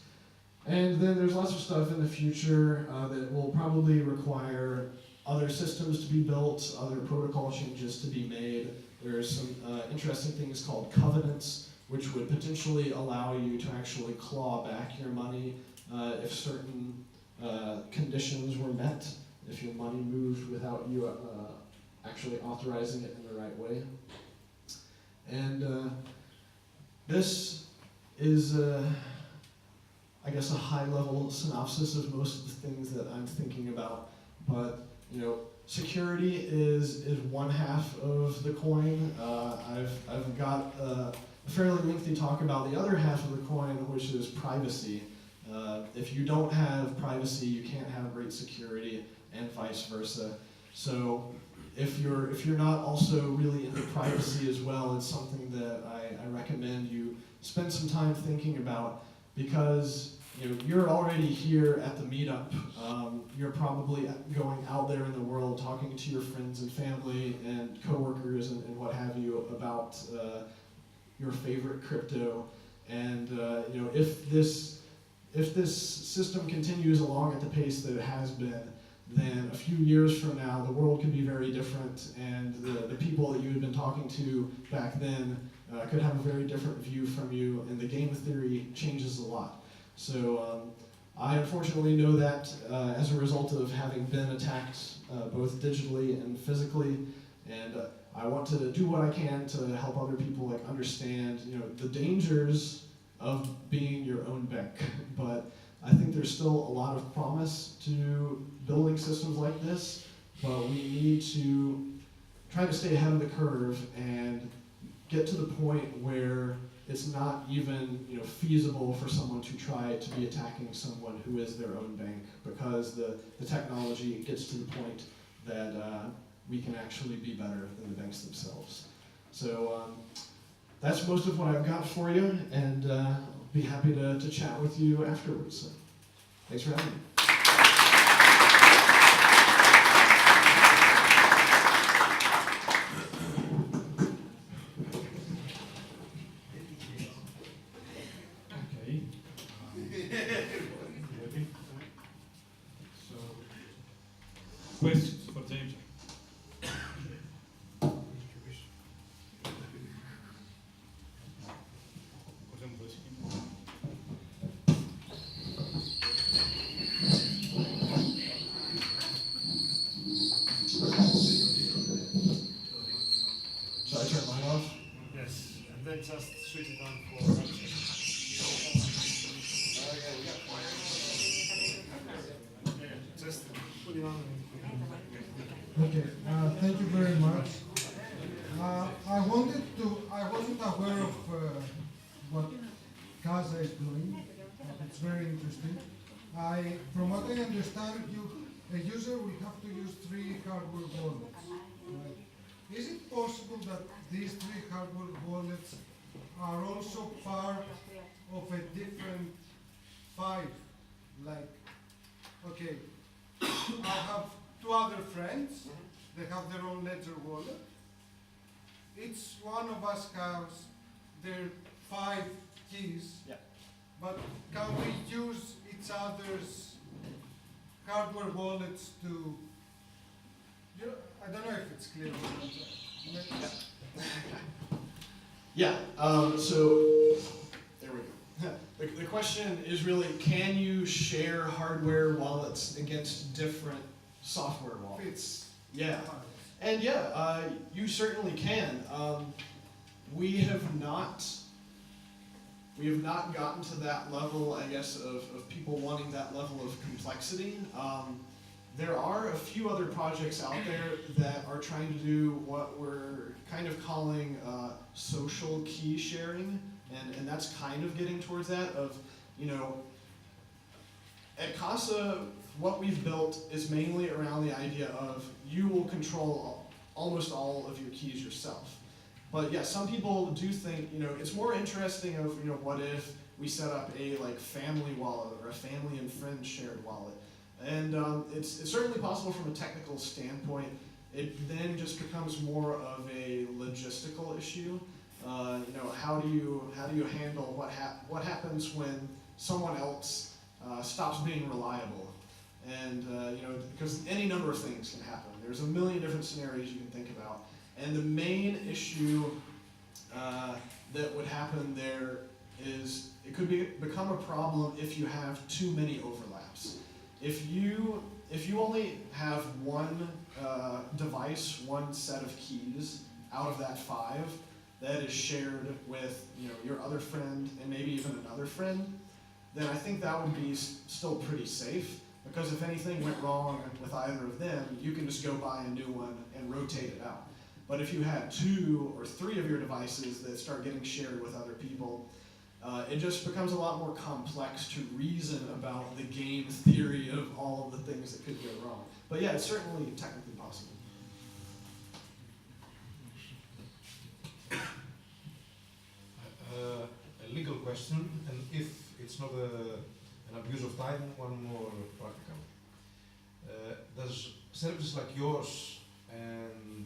And then there's lots of stuff in the future that will probably require other systems to be built, other protocol changes to be made. There's some interesting things called covenants, which would potentially allow you to actually claw back your money if certain conditions were met, if your money moved without you actually authorizing it in the right way. And this is, I guess, a high-level synopsis of most of the things that I'm thinking about. But security is one half of the coin. I've got a fairly lengthy talk about the other half of the coin, which is privacy. If you don't have privacy, you can't have great security, and vice versa. So if you're not also really into privacy as well, it's something that I recommend you spend some time thinking about, because you're already here at the meetup. You're probably going out there in the world talking to your friends and family and coworkers and what have you about your favorite crypto. And if this system continues along at the pace that it has been, then a few years from now, the world could be very different, and the people that you had been talking to back then could have a very different view from you, and the game theory changes a lot. So I unfortunately know that as a result of having been attacked both digitally and physically, and I want to do what I can to help other people understand the dangers of being your own bank. But I think there's still a lot of promise to building systems like this, but we need to try to stay ahead of the curve and get to the point where it's not even feasible for someone to try to be attacking someone who is their own bank, because the technology gets to the point that we can actually be better than the banks themselves. So that's most of what I've got for you, and I'll be happy to chat with you afterwards. So, thanks for having me. Questions for James? Should I turn mine off? Yes, and then just switch it on for interesting. From what I understand, a user will have to use 3 hardware wallets. Right? Is it possible that these 3 hardware wallets are also part of a different 5? Like, okay, I have 2 other friends, they have their own ledger wallet. Each one of us has their 5 keys, Yeah. but can we use each other's hardware wallets to, I don't know if it's clear. Yeah, so there we go. The question is really, can you share hardware wallets against different software wallets? Yeah, and yeah, you certainly can. We have not gotten to that level, I guess, of people wanting that level of complexity. There are a few other projects out there that are trying to do what we're kind of calling social key sharing, and that's kind of getting towards that of, at CASA, what we've built is mainly around the idea of you will control almost all of your keys yourself. But yeah, some people do think, it's more interesting of, what if we set up a family wallet or a family and friends shared wallet. And it's certainly possible from a technical standpoint. It then just becomes more of a logistical issue. How do you handle what happens when someone else stops being reliable? And because any number of things can happen. There's a million different scenarios you can think about. And the main issue that would happen there is it could become a problem if you have too many overlaps. If you only have one device, one set of keys out of that 5 that is shared with your other friend and maybe even another friend, then I think that would be still pretty safe, because if anything went wrong with either of them, you can just go buy a new one and rotate it out. But if you had 2 or 3 of your devices that start getting shared with other people, it just becomes a lot more complex to reason about the game theory of all of the things that could go wrong. But yeah, it's certainly technically possible. A legal question, and if it's not an abuse of time, one more practical. Does services like yours and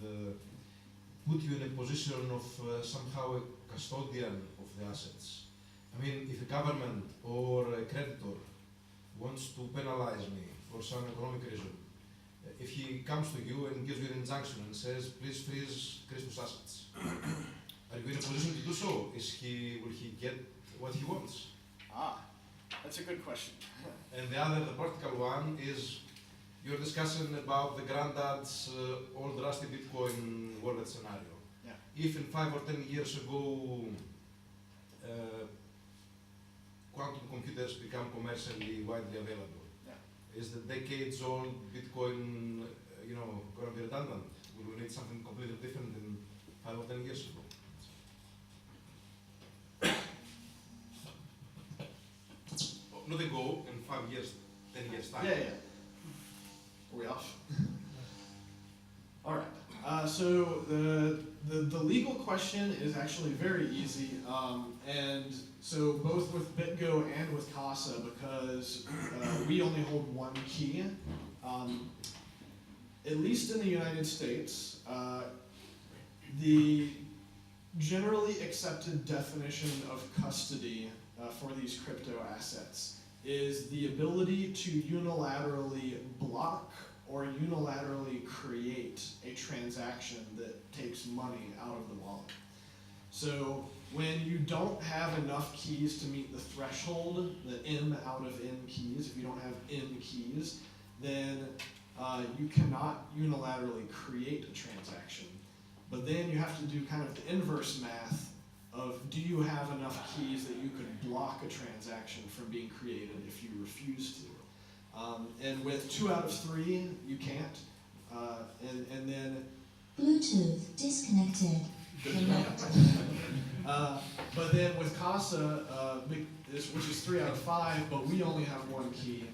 put you in a position of somehow a custodian of the assets? I mean, if a government or a creditor wants to penalize me for some economic reason, if he comes to you and gives you an injunction and says, please freeze Christus assets, are you in a position to do so? Will he get what he wants? That's a good question. And the practical one is, you're discussing about the granddad's old rusty Bitcoin wallet scenario. Yeah. If in 5 or 10 years ago quantum computers become commercially widely available, is the decades-old Bitcoin, going to be redundant? Will we need something completely different than 5 or 10 years ago? Not ago, in 5 years, 10 years time. Yeah. Are we off? All right. So the legal question is actually very easy, and so both with BitGo and with CASA, because we only hold one key, at least in the United States, the generally accepted definition of custody for these crypto assets is the ability to unilaterally block or unilaterally create a transaction that takes money out of the wallet. So when you don't have enough keys to meet the threshold, the M out of N keys, if you don't have N keys, then you cannot unilaterally create a transaction. But then you have to do kind of the inverse math of, do you have enough keys that you could block a transaction from being created if you refuse to? And with 2 out of 3, you can't. And then Bluetooth disconnected. Good enough. But then with Casa, which is 3 out of 5, but we only have 1 key,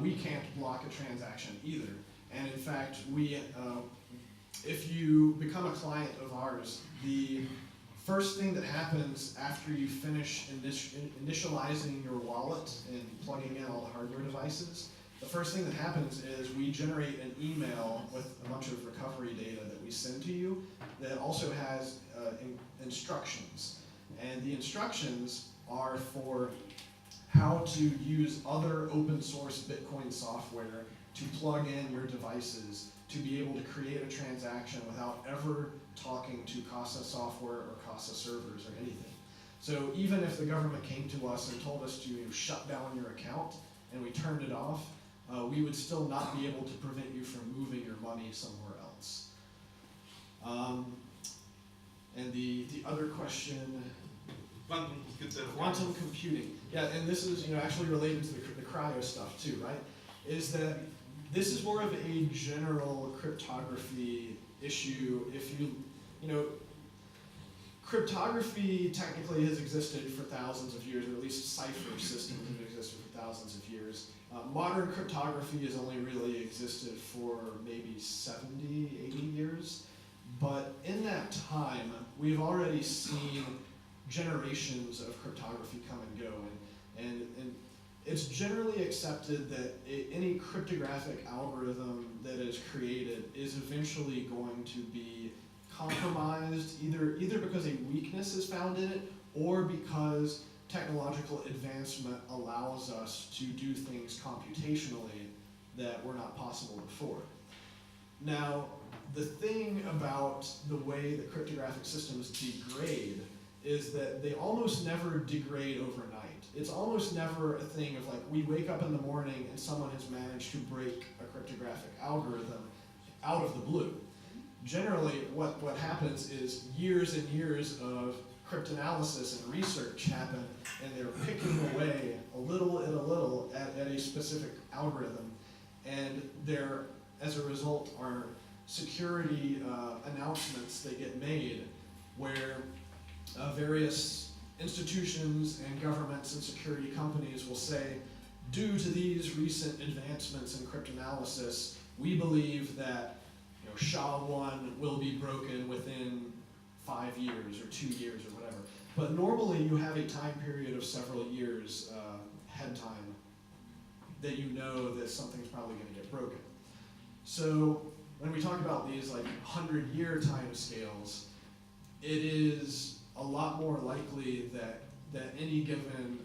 we can't block a transaction either. And in fact, if you become a client of ours, the first thing that happens after you finish initializing your wallet and plugging in all the hardware devices, the first thing that happens is we generate an email with a bunch of recovery data that we send to you that also has instructions. And the instructions are for how to use other open source Bitcoin software to plug in your devices to be able to create a transaction without ever talking to Casa software or Casa servers or anything. So even if the government came to us and told us to shut down your account and we turned it off, we would still not be able to prevent you from moving your money somewhere else. And the other question, quantum computing. Yeah, and this is actually related to the cryo stuff too, right? Is that this is more of a general cryptography issue. If cryptography technically has existed for thousands of years, or at least cipher systems have existed for thousands of years. Modern cryptography has only really existed for maybe 70, 80 years. But in that time, we've already seen generations of cryptography come and go. And it's generally accepted that any cryptographic algorithm that is created is eventually going to be compromised, either because a weakness is found in it, or because technological advancement allows us to do things computationally that were not possible before. Now, the thing about the way that cryptographic systems degrade is that they almost never degrade overnight. It's almost never a thing of like, we wake up in the morning and someone has managed to break a cryptographic algorithm out of the blue. Generally, what happens is years and years of cryptanalysis and research happen, and they're picking away a little at a specific algorithm, and there, as a result, are security announcements that get made where various institutions and governments and security companies will say, due to these recent advancements in cryptanalysis, we believe that SHA-1 will be broken within 5 years or 2 years or whatever. But normally you have a time period of several years head time that you know that something's probably going to get broken. So when we talk about these like 100-year time scales, it is a lot more likely that any given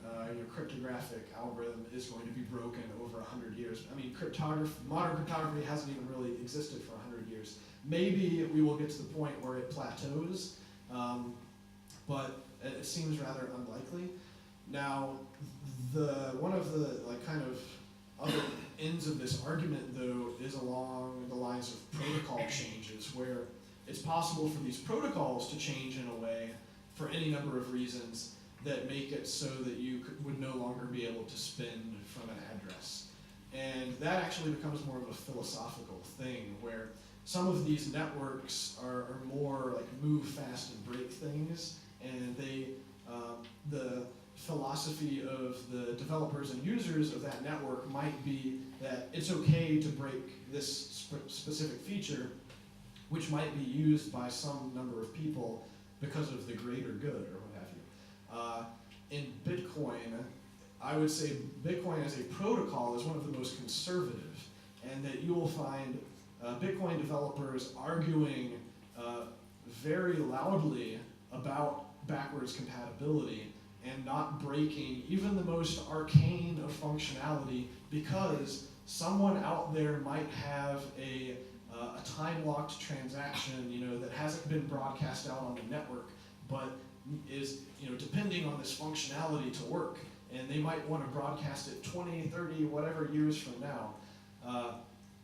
cryptographic algorithm is going to be broken over 100 years. I mean, modern cryptography hasn't even really existed for 100 years. Maybe we will get to the point where it plateaus, but it seems rather unlikely. Now, one of the kind of other ends of this argument, though, is along the lines of protocol changes, where it's possible for these protocols to change in a way for any number of reasons that make it so that you would no longer be able to spend from an address. And that actually becomes more of a philosophical thing, where some of these networks are more like move fast and break things, and the philosophy of the developers and users of that network might be that it's okay to break this specific feature, which might be used by some number of people because of the greater good or what have you. In Bitcoin, I would say Bitcoin as a protocol is one of the most conservative, and that you will find Bitcoin developers arguing very loudly about backwards compatibility and not breaking even the most arcane of functionality, because someone out there might have a time-locked transaction, that hasn't been broadcast out on the network, but is, depending on this functionality to work, and they might want to broadcast it 20, 30, whatever years from now.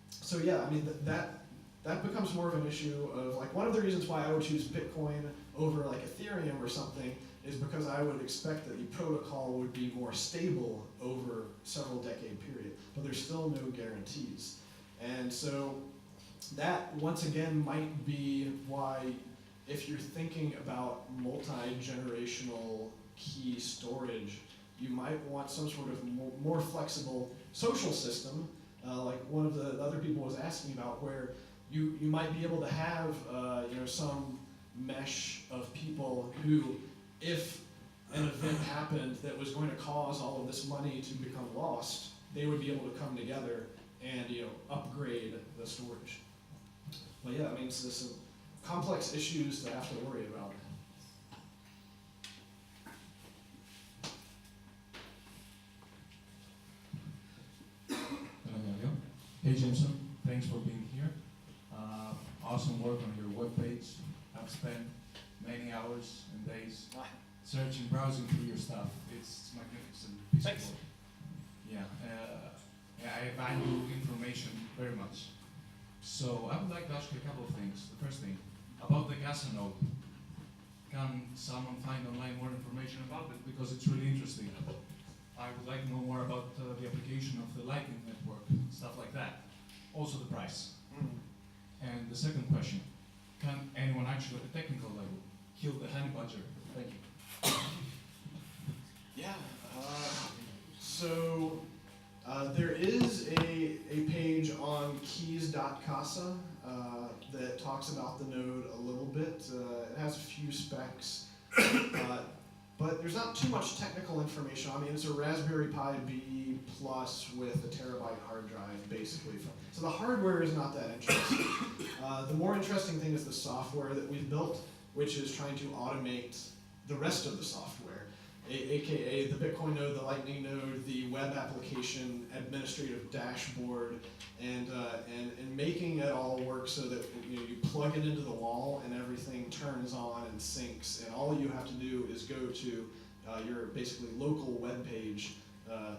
So yeah, I mean, that becomes more of an issue of, like, one of the reasons why I would choose Bitcoin over like Ethereum or something is because I would expect that the protocol would be more stable over several decade period, but there's still no guarantees. And so that, once again, might be why if you're thinking about multi-generational key storage, you might want some sort of more flexible social system, like one of the other people was asking about, where you might be able to have some mesh of people who, if an event happened that was going to cause all of this money to become lost, they would be able to come together and upgrade the storage. But yeah, I mean, it's some complex issues to have to worry about. Hey Jameson, thanks for being here. Awesome work on your webpage. I've spent many hours and days searching, browsing through your stuff. It's magnificent piece Thanks. of work. Yeah, I value information very much. So I would like to ask you a couple of things. The first thing, about the gas node. Can someone find online more information about it? Because it's really interesting. I would like to know more about the application of the Lightning Network, stuff like that. Also the price. And the second question, can anyone actually at the technical level kill the honey badger? Thank you. Yeah, so there is a page on keys.casa that talks about the node a little bit. It has a few specs, but there's not too much technical information. I mean, it's a Raspberry Pi B plus with a terabyte hard drive, basically. So the hardware is not that interesting. The more interesting thing is the software that we've built, which is trying to automate the rest of the software, aka the Bitcoin node, the Lightning node, the web application, administrative dashboard, and making it all work so that you plug it into the wall and everything turns on and syncs, and all you have to do is go to your basically local web page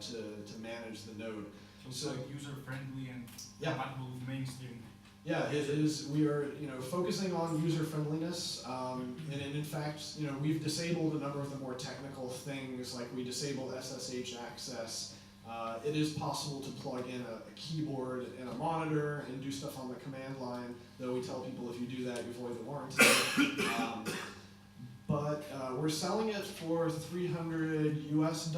to manage the node. So it's like user-friendly and compatible with mainstream. Yeah, it is. We are, focusing on user friendliness, and in fact, we've disabled a number of the more technical things, like we disabled SSH access. It is possible to plug in a keyboard and a monitor and do stuff on the command line, though we tell people if you do that, you void the warranty. But we're selling it for $300 US.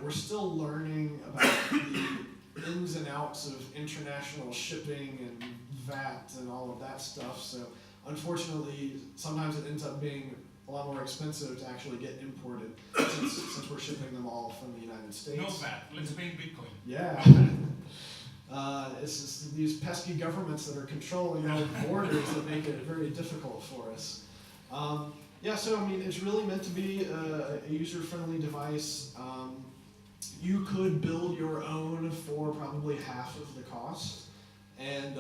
We're still learning about the ins and outs of international shipping and VAT and all of that stuff. So unfortunately, sometimes it ends up being a lot more expensive to actually get imported since we're shipping them all from the United States. No VAT, let's pay in Bitcoin. Yeah. It's just these pesky governments that are controlling all the borders that make it very difficult for us. So I mean, it's really meant to be a user-friendly device. You could build your own for probably half of the cost, and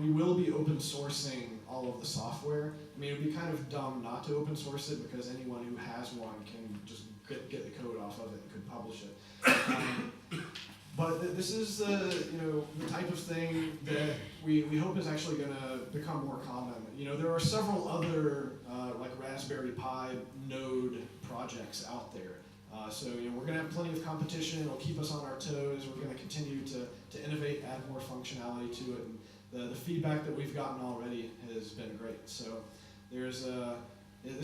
we will be open sourcing all of the software. I mean, it would be kind of dumb not to open source it, because anyone who has one can just get the code off of it and could publish it. But this is the type of thing that we hope is actually going to become more common. There are several other like Raspberry Pi node projects out there. So we're going to have plenty of competition. It'll keep us on our toes. We're going to continue to innovate, add more functionality to it. And the feedback that we've gotten already has been great. So this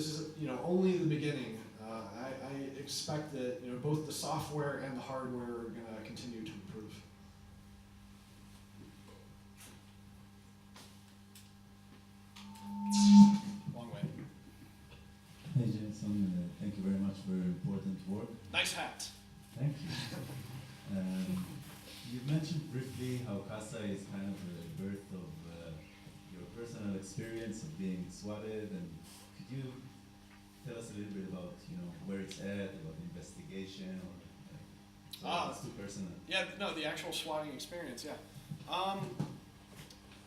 is only the beginning. I expect that both the software and the hardware are going to continue to improve. Long way. Hey Jameson, thank you very much for your important work. Nice hat. Thank you. You mentioned briefly how Casa is kind of the birth of your personal experience of being swatted, and could you tell us a little bit about where it's at, about the investigation, or it's too personal? Yeah, no, the actual swatting experience, yeah.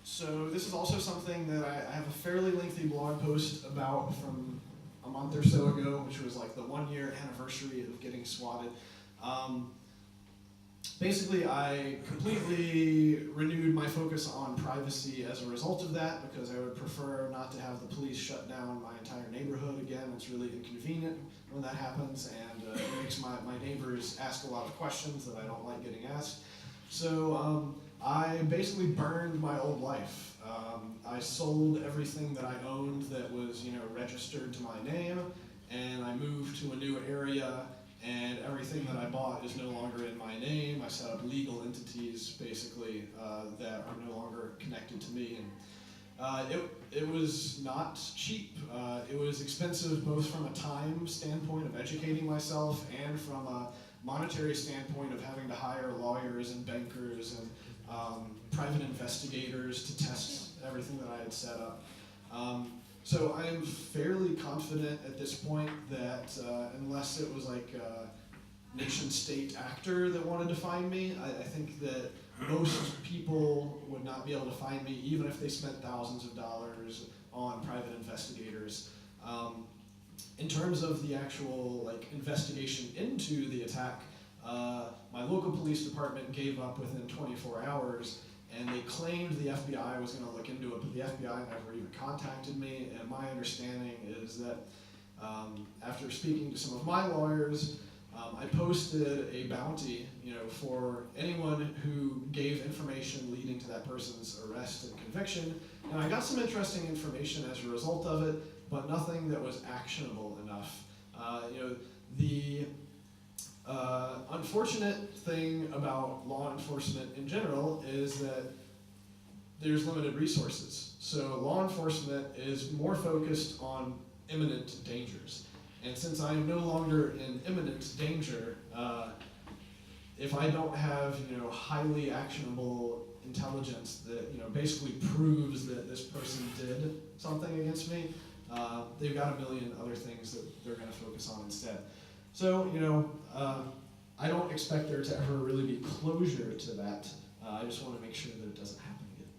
So this is also something that I have a fairly lengthy blog post about from a month or so ago, which was like the 1-year anniversary of getting swatted. Basically, I completely renewed my focus on privacy as a result of that, because I would prefer not to have the police shut down my entire neighborhood again. It's really inconvenient when that happens, and it makes my neighbors ask a lot of questions that I don't like getting asked. So I basically burned my old life. I sold everything that I owned that was, registered to my name, and I moved to a new area, and everything that I bought is no longer in my name. I set up legal entities, basically, that are no longer connected to me. And it was not cheap. It was expensive both from a time standpoint of educating myself and from a monetary standpoint of having to hire lawyers and bankers and private investigators to test everything that I had set up. So I am fairly confident at this point that unless it was like a nation-state actor that wanted to find me, I think that most people would not be able to find me even if they spent thousands of dollars on private investigators. In terms of the actual investigation into the attack, my local police department gave up within 24 hours, and they claimed the FBI was going to look into it, but the FBI never even contacted me. And my understanding is that after speaking to some of my lawyers, I posted a bounty, for anyone who gave information leading to that person's arrest and conviction, and I got some interesting information as a result of it, but nothing that was actionable enough. The unfortunate thing about law enforcement in general is that there's limited resources. So law enforcement is more focused on imminent dangers. And since I am no longer in imminent danger, if I don't have highly actionable intelligence that basically proves that this person did something against me, they've got a million other things that they're going to focus on instead. So I don't expect there to ever really be closure to that. I just want to make sure that it doesn't happen again.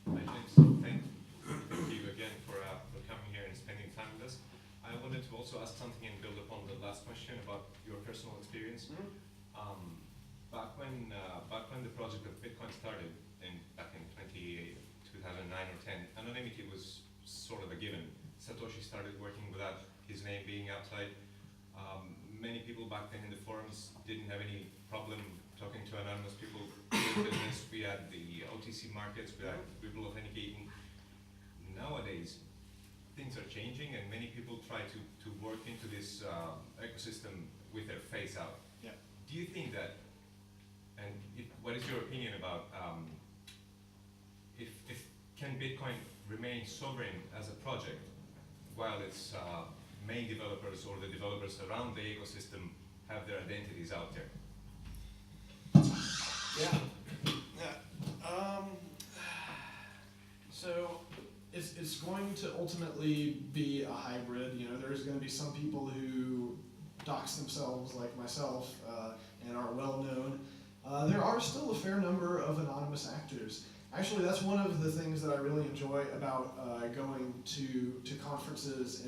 Hi, James. Thank you again for coming here and spending time with us. I wanted to also ask something and build upon the last question about your personal experience. Mm-hmm. Back when the project of Bitcoin started, back in 2009 or 10, anonymity was sort of a given. Satoshi started working without his name being outside. Many people back then in the forums didn't have any problem talking to anonymous people in business. We had the OTC markets, we had people authenticating. Nowadays, things are changing, and many people try to work into this ecosystem with their face out. Yeah. Do you think that, and what is your opinion about if can Bitcoin remain sovereign as a project while its main developers or the developers around the ecosystem have their identities out there? Yeah. So it's going to ultimately be a hybrid. There's going to be some people who dox themselves, like myself, and are well known. There are still a fair number of anonymous actors. Actually, that's one of the things that I really enjoy about going to conferences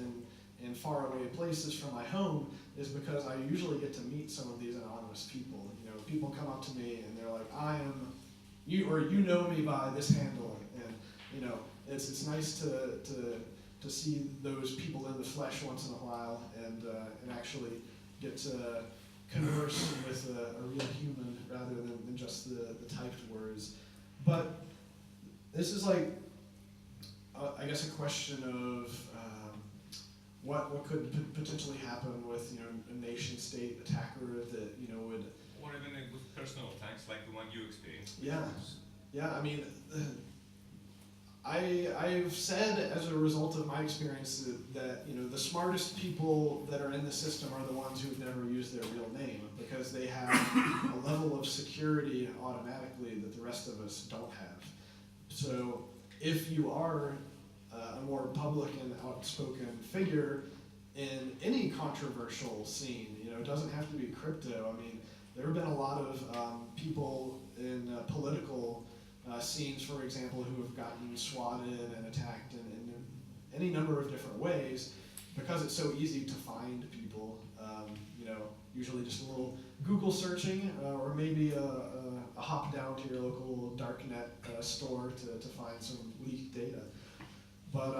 in faraway places from my home, is because I usually get to meet some of these anonymous people. People come up to me and they're like, "I am you," or "You know me by this handle," and it's nice to see those people in the flesh once in a while and actually get to converse with a real human rather than just the typed words. But this is I guess a question of what could potentially happen with a nation-state attacker that would. Or even with personal attacks like the one you experienced. Yeah. I mean, I've said as a result of my experience that the smartest people that are in the system are the ones who've never used their real name, because they have a level of security automatically that the rest of us don't have. So if you are a more public and outspoken figure in any controversial scene, it doesn't have to be crypto. I mean, there have been a lot of people in political scenes, for example, who have gotten swatted and attacked in any number of different ways, because it's so easy to find people. Usually just a little Google searching, or maybe a hop down to your local darknet store to find some leaked data. But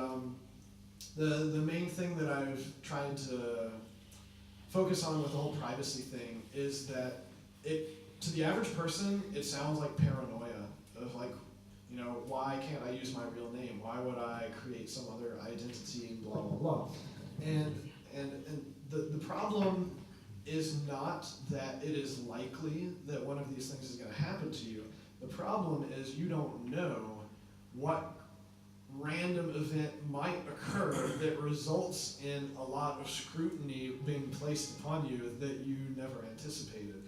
the main thing that I've tried to focus on with the whole privacy thing is that to the average person, it sounds like paranoia of like, you know, why can't I use my real name? Why would I create some other identity and blah, blah, blah. And the problem is not that it is likely that one of these things is going to happen to you. The problem is you don't know what random event might occur that results in a lot of scrutiny being placed upon you that you never anticipated.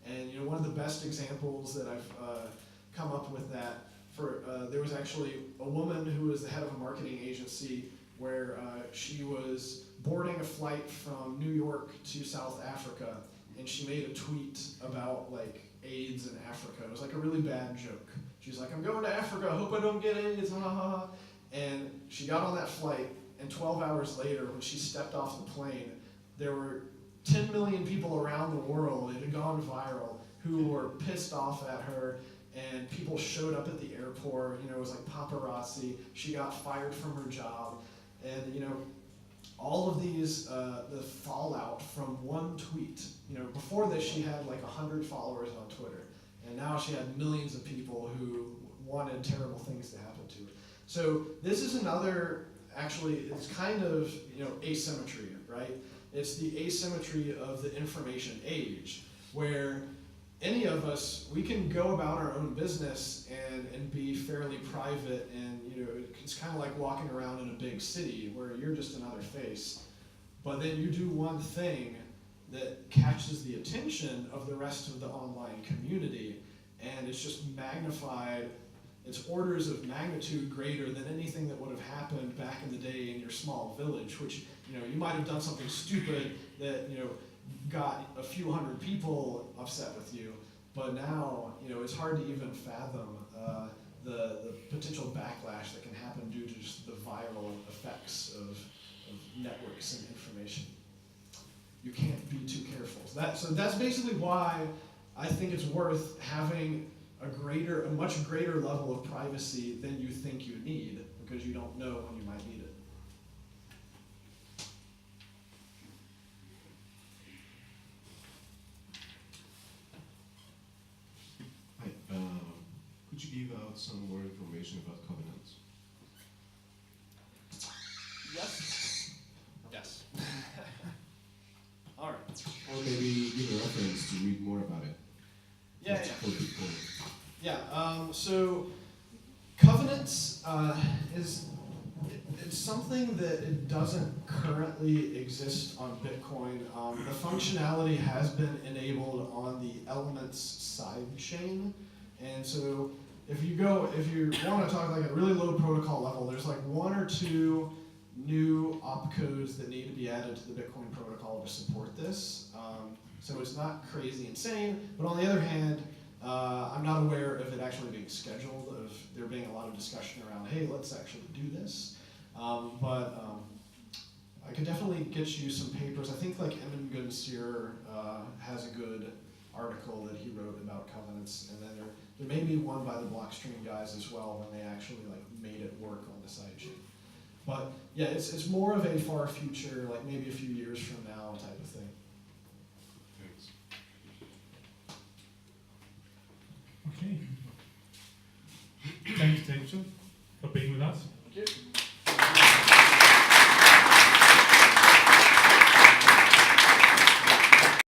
And you know, one of the best examples that I've come up with that there was actually a woman who was the head of a marketing agency where she was boarding a flight from New York to South Africa, and she made a tweet about like AIDS in Africa. It was like a really bad joke. She's like, I'm going to Africa, I hope I don't get AIDS, ha ha ha. And she got on that flight, and 12 hours later, when she stepped off the plane, there were 10 million people around the world, it had gone viral, who were pissed off at her, and people showed up at the airport, you know, it was like paparazzi, she got fired from her job, and you know, all of these, the fallout from one tweet. You know, before this she had like 100 followers on Twitter, and now she had millions of people who wanted terrible things to happen to her. So this is another, actually, it's kind of, you know, asymmetry, right? It's the asymmetry of the information age, where any of us, we can go about our own business and be fairly private, and you know, it's kind of like walking around in a big city where you're just another face, but then you do one thing that catches the attention of the rest of the online community, and it's just magnified. It's orders of magnitude greater than anything that would have happened back in the day in your small village, which, you know, you might have done something stupid that, you know, got a few hundred people upset with you, but now, you know, it's hard to even fathom the potential backlash that can happen due to just the viral effects of networks and information. You can't be too careful. So that's basically why I think it's worth having a much greater level of privacy than you think you need, because you don't know when you might need it. Hi, could you give out some more information about covenants? Yes? Yes. All right. Or maybe give a reference to read more about it. Yeah, For people. yeah. So covenants it's something that it doesn't currently exist on Bitcoin. The functionality has been enabled on the Elements side chain, and so if you want to talk like at a really low protocol level, there's like one or two new opcodes that need to be added to the Bitcoin protocol to support this. So it's not crazy insane, but on the other hand, I'm not aware of it actually being scheduled, of there being a lot of discussion around, hey, let's actually do this. But I could definitely get you some papers. I think like Emin Gunsir has a good article that he wrote about covenants, and then there may be one by the Blockstream guys as well when they actually like made it work on the sidechain. But yeah, it's more of a far future, like maybe a few years from now type of thing. Thanks. Okay. Thanks, Jameson.